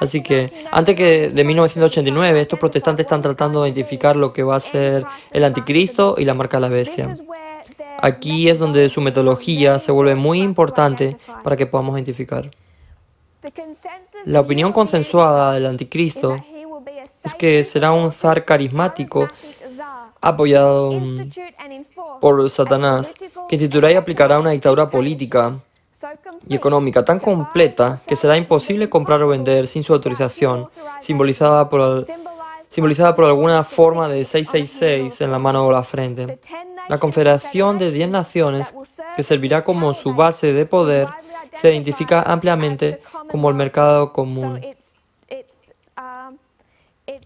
Así que, antes de 1989, estos protestantes están tratando de identificar lo que va a ser el anticristo y la marca de la bestia. Aquí es donde su metodología se vuelve muy importante para que podamos identificar. La opinión consensuada del anticristo es que será un zar carismático apoyado por Satanás, que instituirá y aplicará una dictadura política y económica tan completa que será imposible comprar o vender sin su autorización, simbolizada por alguna forma de 666 en la mano o la frente. La Confederación de 10 Naciones, que servirá como su base de poder, se identifica ampliamente como el mercado común.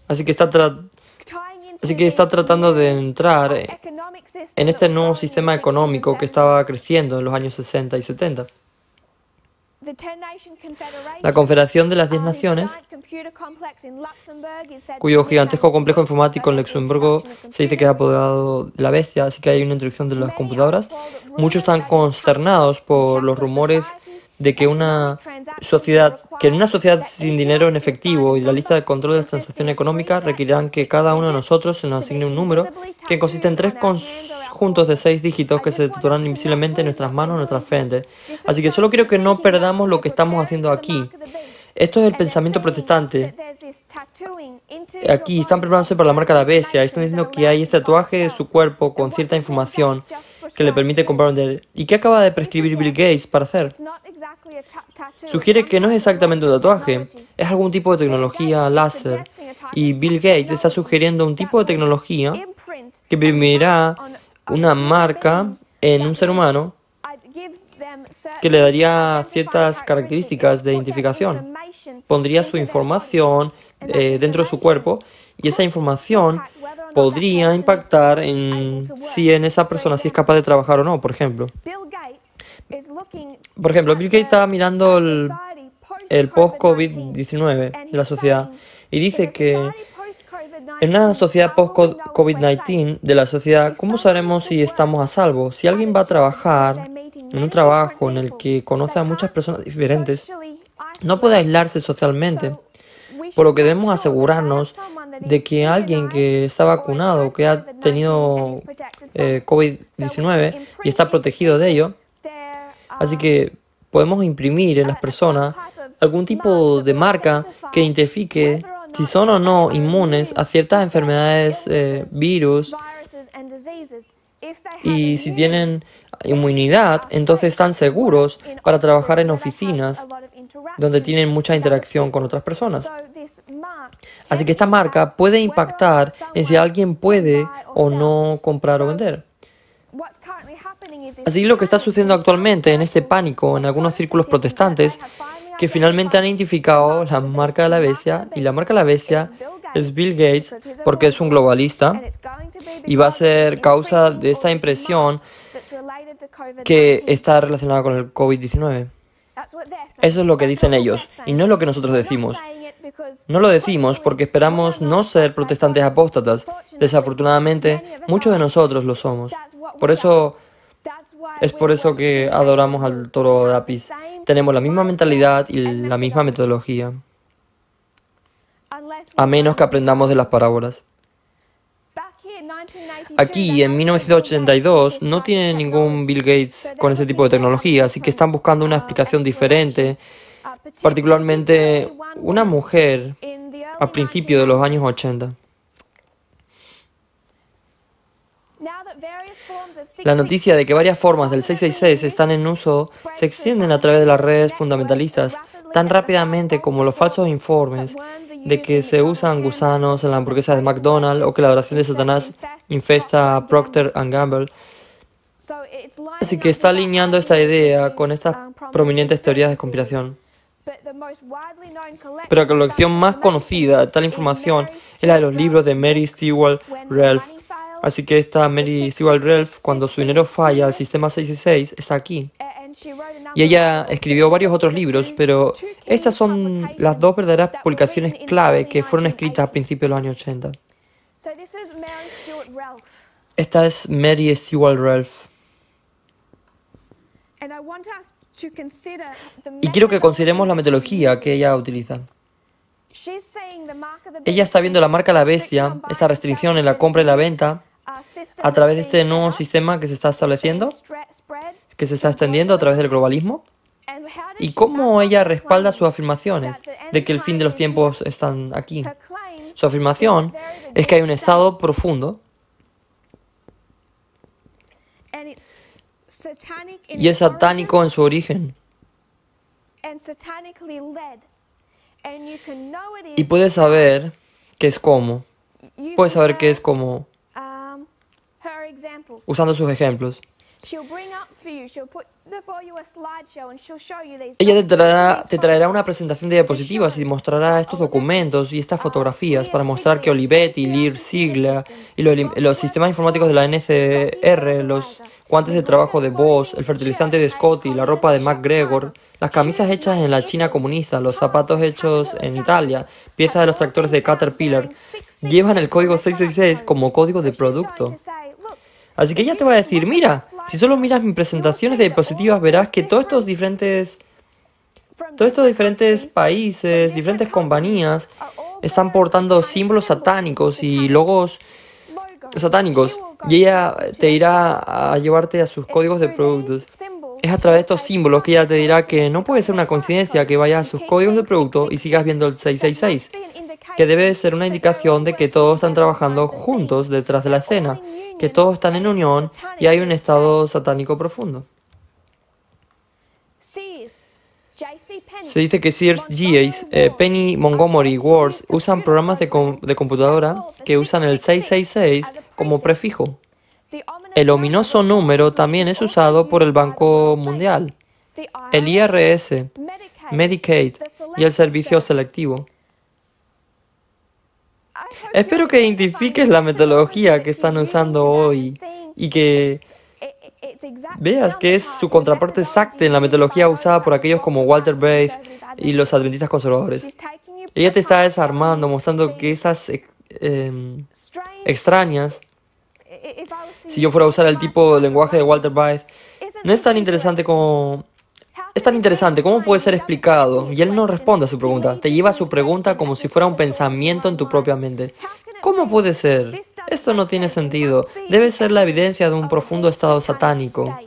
Así que está tratando de entrar en este nuevo sistema económico que estaba creciendo en los años 60 y 70. La Confederación de las 10 Naciones, cuyo gigantesco complejo informático en Luxemburgo se dice que es apoderado de la bestia, así que hay una introducción de las computadoras. Muchos están consternados por los rumores de que en una sociedad sin dinero en efectivo y la lista de control de las transacciones económicas requerirán que cada uno de nosotros se nos asigne un número que consiste en 3 conjuntos de 6 dígitos que se tatuarán invisiblemente en nuestras manos o en nuestras frentes. Así que solo quiero que no perdamos lo que estamos haciendo aquí. Esto es el pensamiento protestante. Aquí están preparándose para la marca de la bestia. Están diciendo que hay este tatuaje de su cuerpo con cierta información que le permite comprar o vender. ¿Y qué acaba de prescribir Bill Gates para hacer? Sugiere que no es exactamente un tatuaje, es algún tipo de tecnología láser. Y Bill Gates está sugiriendo un tipo de tecnología que imprimirá una marca en un ser humano que le daría ciertas características de identificación. Pondría su información dentro de su cuerpo y esa información podría impactar en si en esa persona si es capaz de trabajar o no, por ejemplo. Bill Gates está mirando el post-COVID-19 de la sociedad y dice que en una sociedad post-COVID-19 de la sociedad, ¿cómo sabremos si estamos a salvo? Si alguien va a trabajar en un trabajo en el que conoce a muchas personas diferentes, no puede aislarse socialmente, por lo que debemos asegurarnos de que alguien que está vacunado, que ha tenido COVID-19 y está protegido de ello, así que podemos imprimir en las personas algún tipo de marca que identifique si son o no inmunes a ciertas enfermedades, virus, y si tienen inmunidad, entonces están seguros para trabajar en oficinas donde tienen mucha interacción con otras personas. Así que esta marca puede impactar en si alguien puede o no comprar o vender. Así lo que está sucediendo actualmente en este pánico en algunos círculos protestantes que finalmente han identificado la marca de la bestia, y la marca de la bestia es Bill Gates porque es un globalista y va a ser causa de esta impresión que está relacionada con el COVID-19. Eso es lo que dicen ellos, y no es lo que nosotros decimos. No lo decimos porque esperamos no ser protestantes apóstatas. Desafortunadamente, muchos de nosotros lo somos. Es por eso que adoramos al toro de Apis. Tenemos la misma mentalidad y la misma metodología, a menos que aprendamos de las parábolas. Aquí, en 1982, no tiene ningún Bill Gates con ese tipo de tecnología, así que están buscando una explicación diferente, particularmente una mujer a principios de los años 80. La noticia de que varias formas del 666 están en uso se extienden a través de las redes fundamentalistas tan rápidamente como los falsos informes de que se usan gusanos en la hamburguesa de McDonald's o que la adoración de Satanás infesta a Procter & Gamble. Así que está alineando esta idea con estas prominentes teorías de conspiración. Pero la colección más conocida de tal información es la de los libros de Mary Stewart Relf. Así que esta Mary Stewart Relf, cuando su dinero falla al sistema 666, está aquí. Y ella escribió varios otros libros, pero estas son las dos verdaderas publicaciones clave que fueron escritas a principios de los años 80. Esta es Mary Stewart Relf. Y quiero que consideremos la metodología que ella utiliza. Ella está viendo la marca de la bestia, esta restricción en la compra y la venta, a través de este nuevo sistema que se está estableciendo, que se está extendiendo a través del globalismo, y cómo ella respalda sus afirmaciones de que el fin de los tiempos están aquí. Su afirmación es que hay un estado profundo y es satánico en su origen. Y puedes saber que es como. Puedes saber que es como usando sus ejemplos. Ella te traerá una presentación de diapositivas y mostrará estos documentos y estas fotografías para mostrar que Olivetti, Lear, Ziegler y los sistemas informáticos de la NCR, los guantes de trabajo de Bosch, el fertilizante de Scotty, la ropa de MacGregor, las camisas hechas en la China comunista, los zapatos hechos en Italia, piezas de los tractores de Caterpillar, llevan el código 666 como código de producto. Así que ella te va a decir, mira, si solo miras mis presentaciones de diapositivas verás que todos estos diferentes países, diferentes compañías están portando símbolos satánicos y logos satánicos. Y ella te irá a llevarte a sus códigos de productos. Es a través de estos símbolos que ella te dirá que no puede ser una coincidencia que vayas a sus códigos de producto y sigas viendo el 666, que debe ser una indicación de que todos están trabajando juntos detrás de la escena, que todos están en unión y hay un estado satánico profundo. Se dice que Sears, G.A.'s, Penny, Montgomery, Ward usan programas de computadora que usan el 666 como prefijo. El ominoso número también es usado por el Banco Mundial, el IRS, Medicaid y el Servicio Selectivo. Espero que identifiques la metodología que están usando hoy y que veas que es su contraparte exacta en la metodología usada por aquellos como Walter Bates y los adventistas conservadores. Ella te está desarmando, mostrando que esas extrañas, si yo fuera a usar el tipo de lenguaje de Walter Bates, no es tan interesante como... Es tan interesante, ¿cómo puede ser explicado? Y él no responde a su pregunta. Te lleva a su pregunta como si fuera un pensamiento en tu propia mente. ¿Cómo puede ser? Esto no tiene sentido. Debe ser la evidencia de un profundo estado satánico.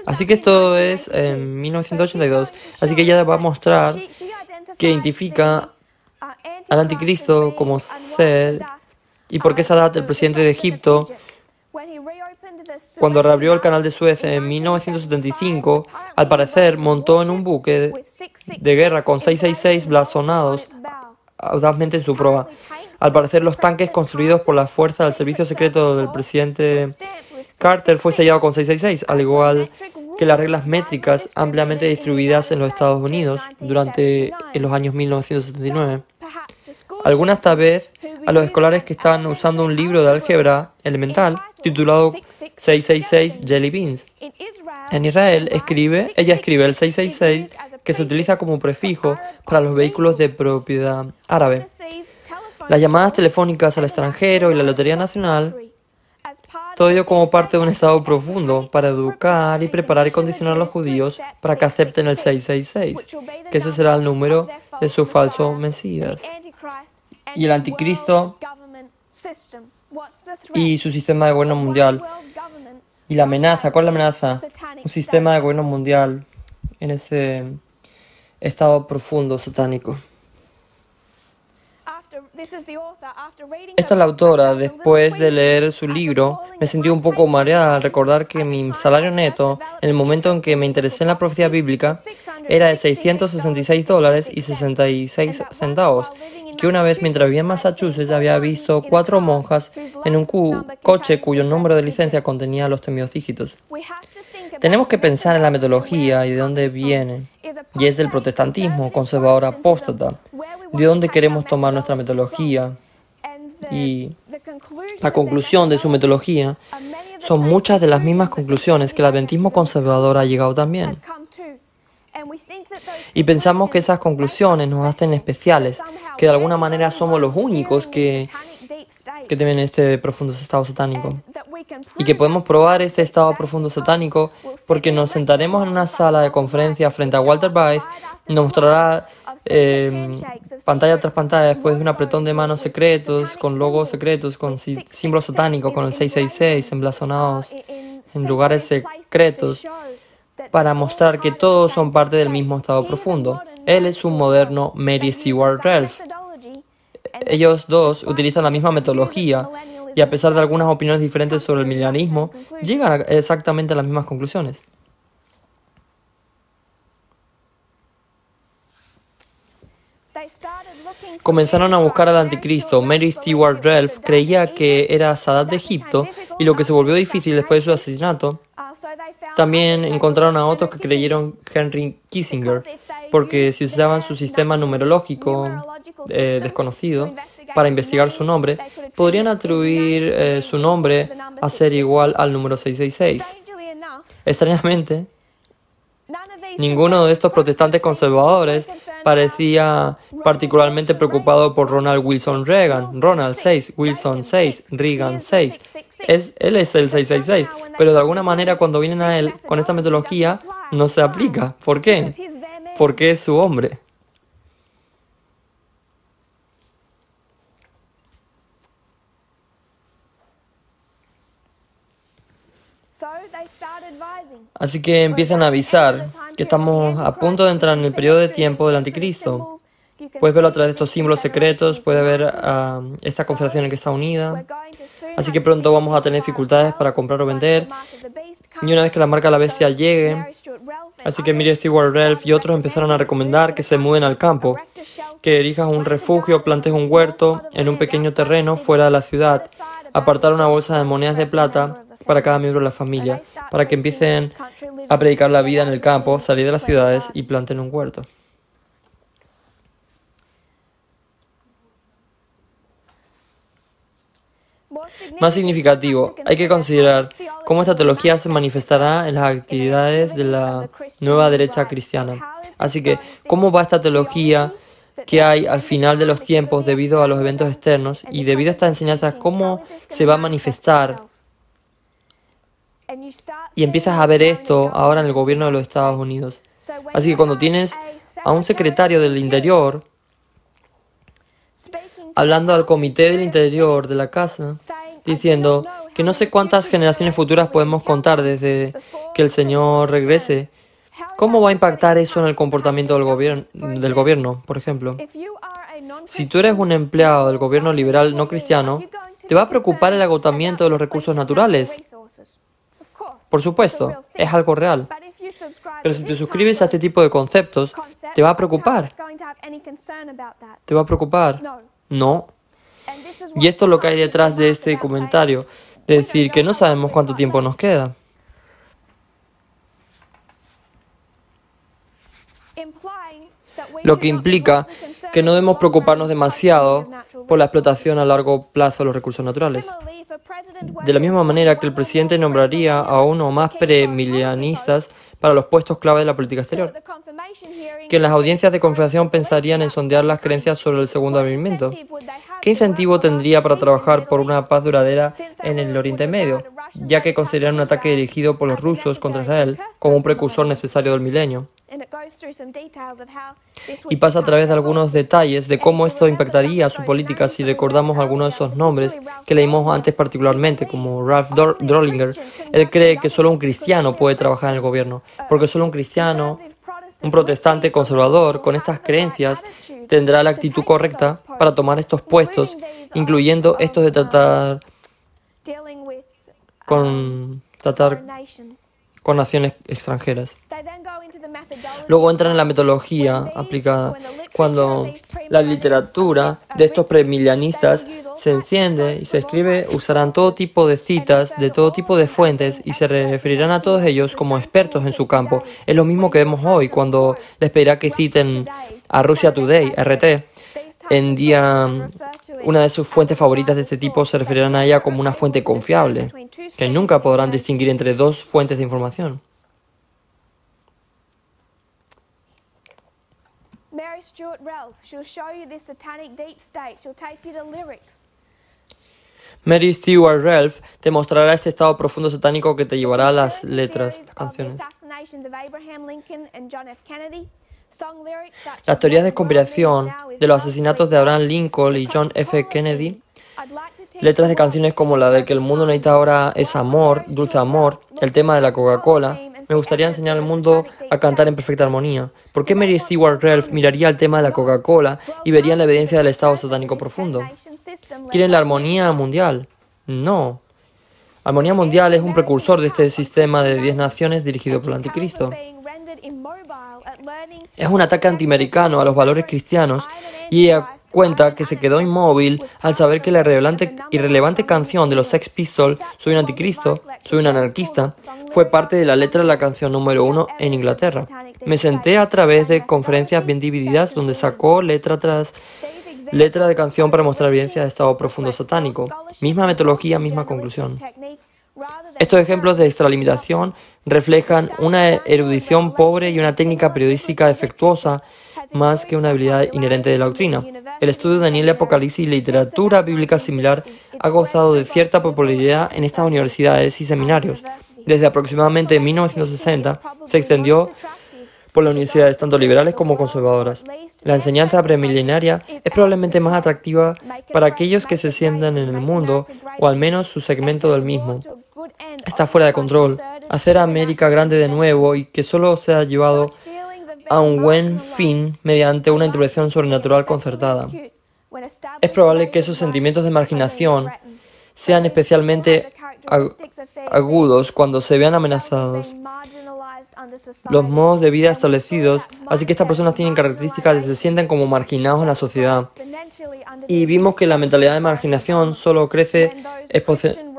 Así que esto es en 1982. Así que ella va a mostrar que identifica al anticristo como ser y por qué Sadat, el presidente de Egipto, cuando reabrió el canal de Suez en 1975, al parecer montó en un buque de guerra con 666 blasonados audazmente en su proa. Al parecer los tanques construidos por las fuerzas del servicio secreto del presidente Carter fue sellado con 666, al igual que las reglas métricas ampliamente distribuidas en los Estados Unidos durante los años 1979. Algunas tal vez a los escolares que están usando un libro de álgebra elemental titulado 666 Jelly Beans. En Israel, ella escribe el 666, que se utiliza como prefijo para los vehículos de propiedad árabe, las llamadas telefónicas al extranjero y la Lotería Nacional. Todo ello como parte de un estado profundo para educar y preparar y condicionar a los judíos para que acepten el 666, que ese será el número de su falso Mesías. Y el anticristo y su sistema de gobierno mundial. Y la amenaza, ¿cuál es la amenaza? Un sistema de gobierno mundial en ese estado profundo satánico. Esta es la autora. Después de leer su libro, me sentí un poco mareada al recordar que mi salario neto, en el momento en que me interesé en la profecía bíblica, era de $666.66, que una vez mientras vivía en Massachusetts había visto 4 monjas en un coche cuyo número de licencia contenía los temidos dígitos. Tenemos que pensar en la metodología y de dónde viene, y es del protestantismo conservador apóstata, de dónde queremos tomar nuestra metodología. Y la conclusión de su metodología son muchas de las mismas conclusiones que el adventismo conservador ha llegado también. Y pensamos que esas conclusiones nos hacen especiales, que de alguna manera somos los únicos que tienen este profundo estado satánico. Y que podemos probar este estado profundo satánico porque nos sentaremos en una sala de conferencia frente a Walter Weiss, nos mostrará pantalla tras pantalla, después de un apretón de manos secretos, con logos secretos, con símbolos satánicos, con el 666 emblazonados en lugares secretos, para mostrar que todos son parte del mismo estado profundo. Él es un moderno Mary Stewart Ralph. Ellos dos utilizan la misma metodología y a pesar de algunas opiniones diferentes sobre el milenarismo, llegan a exactamente a las mismas conclusiones. Comenzaron a buscar al anticristo. Mary Stewart Ralph creía que era Sadat de Egipto, y lo que se volvió difícil después de su asesinato. También encontraron a otros que creyeron Henry Kissinger, porque si usaban su sistema numerológico desconocido para investigar su nombre, podrían atribuir su nombre a ser igual al número 666. Extrañamente, ninguno de estos protestantes conservadores parecía particularmente preocupado por Ronald Wilson Reagan. Ronald 6, Wilson 6, Reagan 6. Él es el 666, pero de alguna manera cuando vienen a él con esta metodología no se aplica. ¿Por qué? Porque es su hombre. Así que empiezan a avisar que estamos a punto de entrar en el periodo de tiempo del anticristo. Puedes verlo a través de estos símbolos secretos, puedes ver esta confederación en que está unida. Así que pronto vamos a tener dificultades para comprar o vender. Y una vez que la marca de la bestia llegue, así que Mary Stewart Ralph y otros empezaron a recomendar que se muden al campo, que erijas un refugio, plantes un huerto en un pequeño terreno fuera de la ciudad, apartar una bolsa de monedas de plata para cada miembro de la familia, para que empiecen a predicar la vida en el campo, salir de las ciudades y planten un huerto. Más significativo, hay que considerar cómo esta teología se manifestará en las actividades de la nueva derecha cristiana. Así que, ¿cómo va esta teología que hay al final de los tiempos debido a los eventos externos y debido a estas enseñanzas, cómo se va a manifestar? Y empiezas a ver esto ahora en el gobierno de los Estados Unidos. Así que cuando tienes a un secretario del Interior hablando al comité del Interior de la casa, diciendo que no sé cuántas generaciones futuras podemos contar desde que el Señor regrese, ¿cómo va a impactar eso en el comportamiento del gobierno, por ejemplo? Si tú eres un empleado del gobierno liberal no cristiano, ¿te va a preocupar el agotamiento de los recursos naturales? Por supuesto, es algo real. Pero si te suscribes a este tipo de conceptos, ¿te va a preocupar? ¿Te va a preocupar? No. Y esto es lo que hay detrás de este comentario, de decir que no sabemos cuánto tiempo nos queda. Lo que implica que no debemos preocuparnos demasiado por la explotación a largo plazo de los recursos naturales. De la misma manera que el presidente nombraría a uno o más premilenialistas para los puestos clave de la política exterior. Que en las audiencias de confirmación pensarían en sondear las creencias sobre el segundo avivamiento. ¿Qué incentivo tendría para trabajar por una paz duradera en el Oriente Medio, ya que consideran un ataque dirigido por los rusos contra Israel como un precursor necesario del milenio? Y pasa a través de algunos detalles de cómo esto impactaría su política si recordamos algunos de esos nombres que leímos antes particularmente, como Ralph Drollinger. Él cree que solo un cristiano puede trabajar en el gobierno, porque solo un cristiano, un protestante conservador con estas creencias, tendrá la actitud correcta para tomar estos puestos, incluyendo estos de tratar con naciones extranjeras. Luego entran en la metodología aplicada. Cuando la literatura de estos premilenialistas se enciende y se escribe, usarán todo tipo de citas de todo tipo de fuentes y se referirán a todos ellos como expertos en su campo. Es lo mismo que vemos hoy cuando les pedirá que citen a Russia Today, RT. En día, una de sus fuentes favoritas de este tipo se referirán a ella como una fuente confiable, que nunca podrán distinguir entre dos fuentes de información. Mary Stuart Ralph te mostrará este estado profundo satánico que te llevará a las letras, las canciones. Las teorías de conspiración de los asesinatos de Abraham Lincoln y John F. Kennedy, letras de canciones como la de que el mundo necesita ahora es amor, dulce amor, el tema de la Coca-Cola. Me gustaría enseñar al mundo a cantar en perfecta armonía. ¿Por qué Mary Stuart Ralph miraría el tema de la Coca-Cola y vería la evidencia del estado satánico profundo? ¿Quieren la armonía mundial? No. Armonía mundial es un precursor de este sistema de 10 naciones dirigido por el anticristo. Es un ataque antiamericano a los valores cristianos y ella cuenta que se quedó inmóvil al saber que la irrelevante canción de los Sex Pistols, Soy un anticristo, soy un anarquista, fue parte de la letra de la canción número 1 en Inglaterra. Me senté a través de conferencias bien divididas donde sacó letra tras letra de canción para mostrar evidencia de estado profundo satánico. Misma metodología, misma conclusión. Estos ejemplos de extralimitación reflejan una erudición pobre y una técnica periodística defectuosa más que una habilidad inherente de la doctrina. El estudio de Daniel de Apocalipsis y literatura bíblica similar ha gozado de cierta popularidad en estas universidades y seminarios. Desde aproximadamente 1960 se extendió por las universidades tanto liberales como conservadoras. La enseñanza premilenaria es probablemente más atractiva para aquellos que se sientan en el mundo, o al menos su segmento del mismo. Está fuera de control. Hacer a América grande de nuevo y que solo sea llevado a un buen fin mediante una intervención sobrenatural concertada. Es probable que esos sentimientos de marginación sean especialmente agudos cuando se vean amenazados los modos de vida establecidos, así que estas personas tienen características de que se sienten como marginados en la sociedad. Y vimos que la mentalidad de marginación solo crece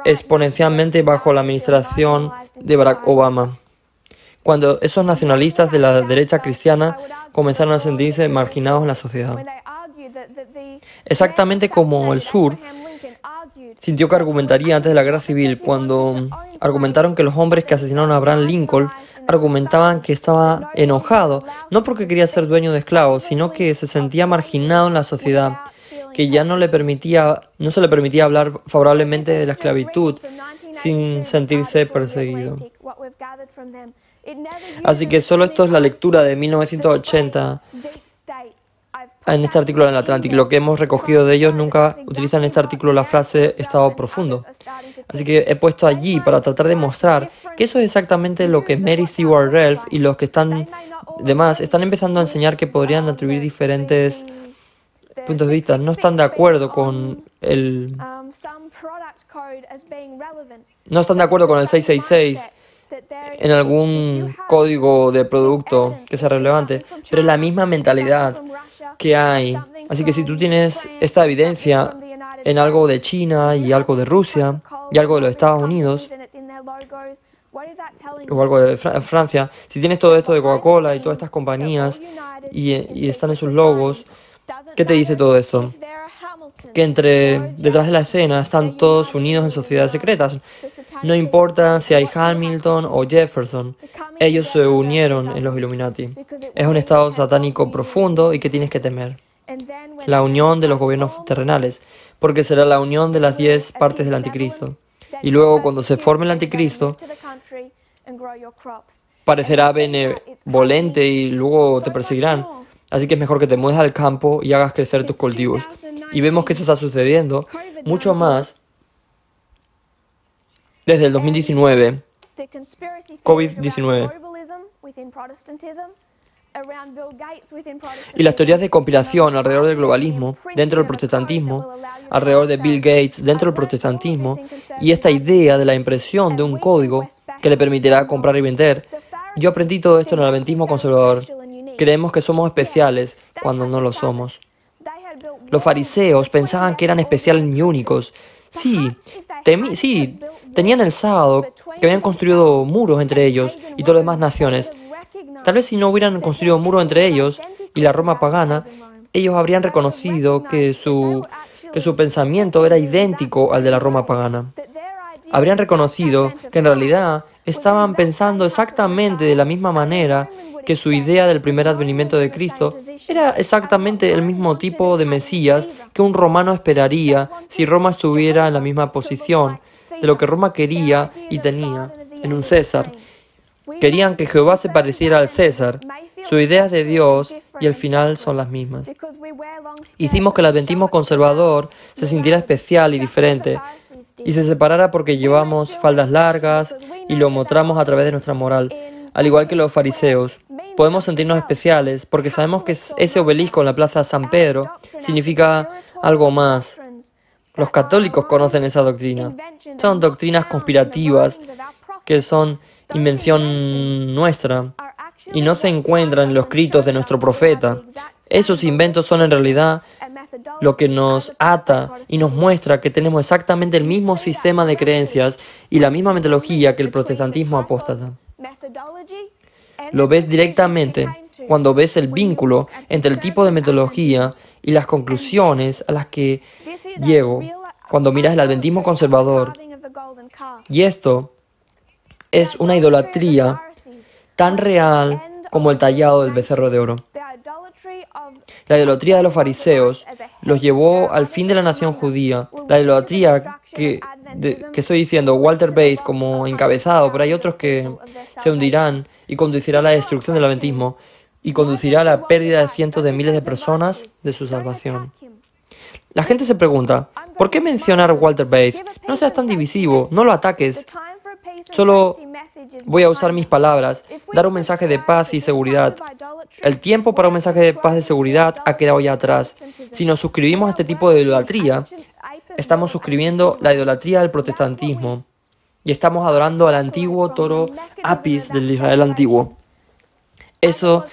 exponencialmente bajo la administración de Barack Obama, cuando esos nacionalistas de la derecha cristiana comenzaron a sentirse marginados en la sociedad. Exactamente como el sur sintió que argumentaría antes de la guerra civil, cuando argumentaron que los hombres que asesinaron a Abraham Lincoln argumentaban que estaba enojado, no porque quería ser dueño de esclavos, sino que se sentía marginado en la sociedad, que ya no se le permitía hablar favorablemente de la esclavitud sin sentirse perseguido. Así que solo esto es la lectura de 1980 en este artículo en el Atlantic. Lo que hemos recogido de ellos nunca utilizan en este artículo la frase estado profundo. Así que he puesto allí para tratar de mostrar que eso es exactamente lo que Mary Stuart Ralph y los que están demás están empezando a enseñar, que podrían atribuir diferentes puntos de vista. No están de acuerdo con el 666 en algún código de producto que sea relevante, pero es la misma mentalidad que hay. Así que si tú tienes esta evidencia en algo de China y algo de Rusia y algo de los Estados Unidos o algo de Francia, si tienes todo esto de Coca-Cola y todas estas compañías y están en sus logos, ¿Qué te dice todo eso? Que detrás de la escena están todos unidos en sociedades secretas. No importa si hay Hamilton o Jefferson, ellos se unieron en los Illuminati. Es un estado satánico profundo y que tienes que temer. La unión de los gobiernos terrenales, porque será la unión de las 10 partes del anticristo. Y luego, cuando se forme el anticristo, parecerá benevolente y luego te perseguirán. Así que es mejor que te mudes al campo y hagas crecer tus cultivos. Y vemos que eso está sucediendo mucho más desde el 2019, COVID-19. Y las teorías de conspiración alrededor del globalismo, dentro del protestantismo, alrededor de Bill Gates, dentro del protestantismo, y esta idea de la impresión de un código que le permitirá comprar y vender. Yo aprendí todo esto en el adventismo conservador. Creemos que somos especiales cuando no lo somos. Los fariseos pensaban que eran especiales y únicos. Sí, tenían el sábado, que habían construido muros entre ellos y todas las demás naciones. Tal vez si no hubieran construido muros entre ellos y la Roma pagana, ellos habrían reconocido que su pensamiento era idéntico al de la Roma pagana. Habrían reconocido que en realidad estaban pensando exactamente de la misma manera, que su idea del primer advenimiento de Cristo era exactamente el mismo tipo de Mesías que un romano esperaría si Roma estuviera en la misma posición de lo que Roma quería y tenía en un César. Querían que Jehová se pareciera al César. Sus ideas de Dios y el final son las mismas. Hicimos que el adventismo conservador se sintiera especial y diferente y se separara porque llevamos faldas largas y lo mostramos a través de nuestra moral. Al igual que los fariseos, podemos sentirnos especiales porque sabemos que ese obelisco en la plaza San Pedro significa algo más. Los católicos conocen esa doctrina. Son doctrinas conspirativas que son invención nuestra y no se encuentran en los escritos de nuestro profeta. Esos inventos son en realidad lo que nos ata y nos muestra que tenemos exactamente el mismo sistema de creencias y la misma metodología que el protestantismo apóstata. Lo ves directamente cuando ves el vínculo entre el tipo de metodología y las conclusiones a las que llego cuando miras el adventismo conservador. Y esto es una idolatría tan real como el tallado del becerro de oro. La idolatría de los fariseos los llevó al fin de la nación judía. La idolatría que estoy diciendo, Walter Bates como encabezado, pero hay otros que se hundirán y conducirá a la destrucción del adventismo y conducirá a la pérdida de cientos de miles de personas de su salvación. La gente se pregunta, ¿por qué mencionar a Walter Bates? No seas tan divisivo, no lo ataques. Solo voy a usar mis palabras, dar un mensaje de paz y seguridad. El tiempo para un mensaje de paz y seguridad ha quedado ya atrás. Si nos suscribimos a este tipo de idolatría, estamos suscribiendo la idolatría del protestantismo y estamos adorando al antiguo toro Apis del Israel antiguo. Eso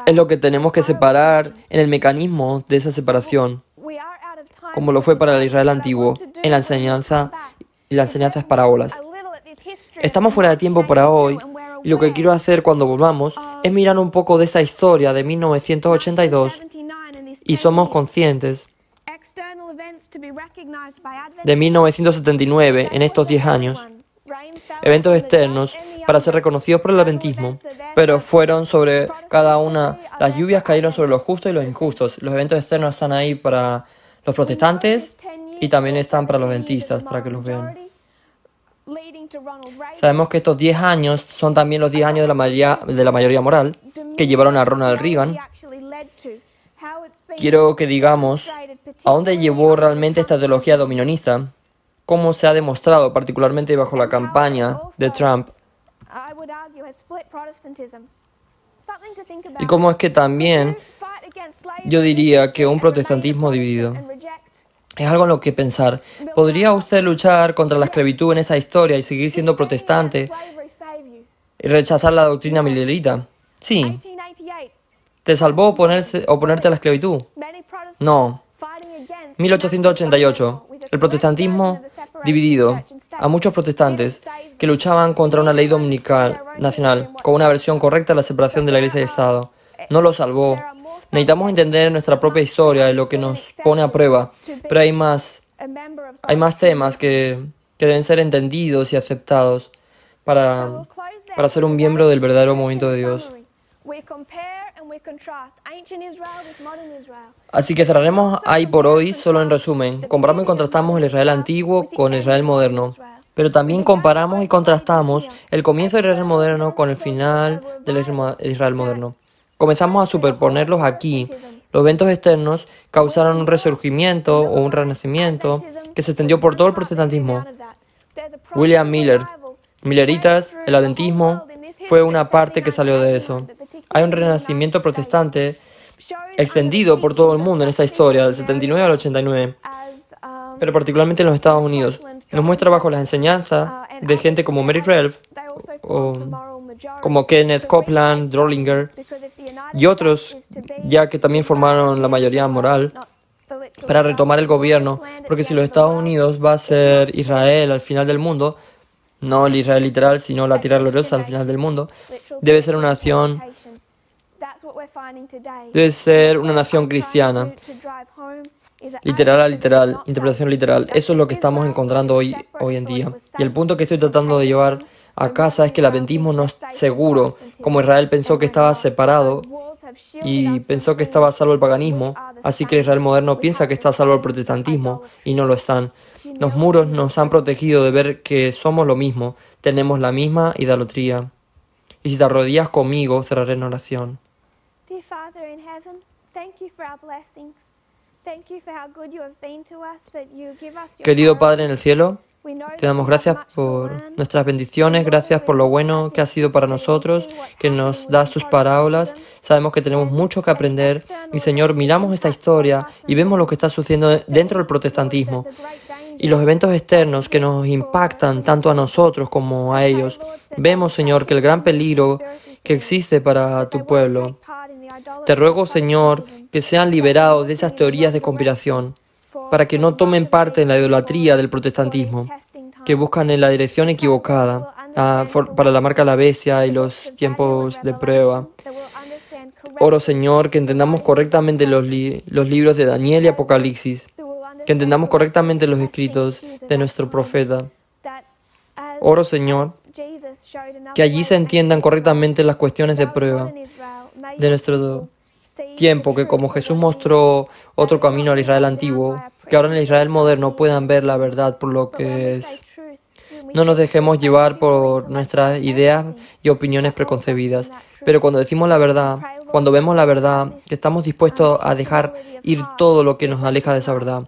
es lo que tenemos que separar en el mecanismo de esa separación, como lo fue para el Israel antiguo, en la enseñanza y las enseñanzas parábolas. Estamos fuera de tiempo para hoy y lo que quiero hacer cuando volvamos es mirar un poco de esa historia de 1982 y somos conscientes de 1979 en estos 10 años. Eventos externos para ser reconocidos por el adventismo, pero fueron sobre cada una. Las lluvias cayeron sobre los justos y los injustos. Los eventos externos están ahí para los protestantes y también están para los adventistas, para que los vean. Sabemos que estos 10 años son también los 10 años de la mayoría moral que llevaron a Ronald Reagan. Quiero que digamos a dónde llevó realmente esta teología dominionista, cómo se ha demostrado particularmente bajo la campaña de Trump, y cómo es que también yo diría que un protestantismo dividido. Es algo en lo que pensar. ¿Podría usted luchar contra la esclavitud en esa historia y seguir siendo protestante y rechazar la doctrina milerita? Sí. ¿Te salvó oponerte a la esclavitud? No. 1888. El protestantismo dividido a muchos protestantes que luchaban contra una ley dominical nacional con una versión correcta de la separación de la Iglesia y el Estado. No lo salvó. Necesitamos entender nuestra propia historia y lo que nos pone a prueba, pero hay más temas que deben ser entendidos y aceptados para ser un miembro del verdadero movimiento de Dios. Así que cerraremos ahí por hoy, solo en resumen. Comparamos y contrastamos el Israel antiguo con el Israel moderno. Pero también comparamos y contrastamos el comienzo del Israel moderno con el final del Israel moderno. Comenzamos a superponerlos aquí. Los eventos externos causaron un resurgimiento o un renacimiento que se extendió por todo el protestantismo. William Miller, Milleritas, el adventismo, fue una parte que salió de eso. Hay un renacimiento protestante extendido por todo el mundo en esta historia, del 79 al 89, pero particularmente en los Estados Unidos. Nos muestra bajo las enseñanzas de gente como Mary Relf, o como Kenneth Copeland, Drollinger y otros, ya que también formaron la mayoría moral para retomar el gobierno, porque si los Estados Unidos va a ser Israel al final del mundo, no el Israel literal, sino la tierra gloriosa al final del mundo, debe ser una nación cristiana. Literal a literal, interpretación literal. Eso es lo que estamos encontrando hoy en día. Y el punto que estoy tratando de llevar a casa es que el adventismo no es seguro, como Israel pensó que estaba separado y pensó que estaba a salvo el paganismo, así que el Israel moderno piensa que está a salvo el protestantismo y no lo están. Los muros nos han protegido de ver que somos lo mismo, tenemos la misma idolatría. Y si te arrodillas conmigo, cerraré en oración. Querido Padre en el cielo, te damos gracias por nuestras bendiciones, gracias por lo bueno que ha sido para nosotros, que nos das tus parábolas. Sabemos que tenemos mucho que aprender y, Señor, miramos esta historia y vemos lo que está sucediendo dentro del protestantismo y los eventos externos que nos impactan tanto a nosotros como a ellos. Vemos, Señor, que el gran peligro que existe para tu pueblo. Te ruego, Señor, que sean liberados de esas teorías de conspiración, para que no tomen parte en la idolatría del protestantismo, que buscan en la dirección equivocada, para la marca de la bestia y los tiempos de prueba. Oro, Señor, que entendamos correctamente los libros de Daniel y Apocalipsis, que entendamos correctamente los escritos de nuestro profeta. Oro, Señor, que allí se entiendan correctamente las cuestiones de prueba de nuestro tiempo, que como Jesús mostró otro camino al Israel antiguo, que ahora en el Israel moderno puedan ver la verdad por lo que es. No nos dejemos llevar por nuestras ideas y opiniones preconcebidas, pero cuando decimos la verdad, cuando vemos la verdad, que estamos dispuestos a dejar ir todo lo que nos aleja de esa verdad.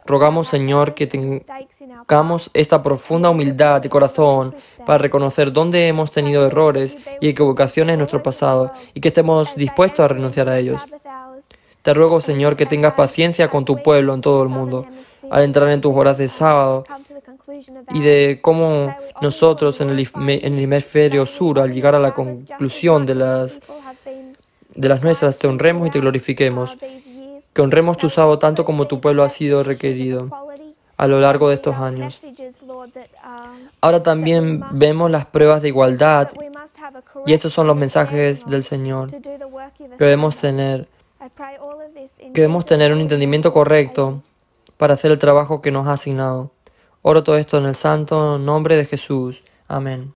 Rogamos, Señor, que tengamos esta profunda humildad de corazón para reconocer dónde hemos tenido errores y equivocaciones en nuestro pasado y que estemos dispuestos a renunciar a ellos. Te ruego, Señor, que tengas paciencia con tu pueblo en todo el mundo, al entrar en tus horas de sábado y de cómo nosotros en el hemisferio sur, al llegar a la conclusión de las nuestras, te honremos y te glorifiquemos. Que honremos tu sábado tanto como tu pueblo ha sido requerido a lo largo de estos años. Ahora también vemos las pruebas de igualdad y estos son los mensajes del Señor que debemos tener un entendimiento correcto para hacer el trabajo que nos ha asignado. Oro todo esto en el santo nombre de Jesús. Amén.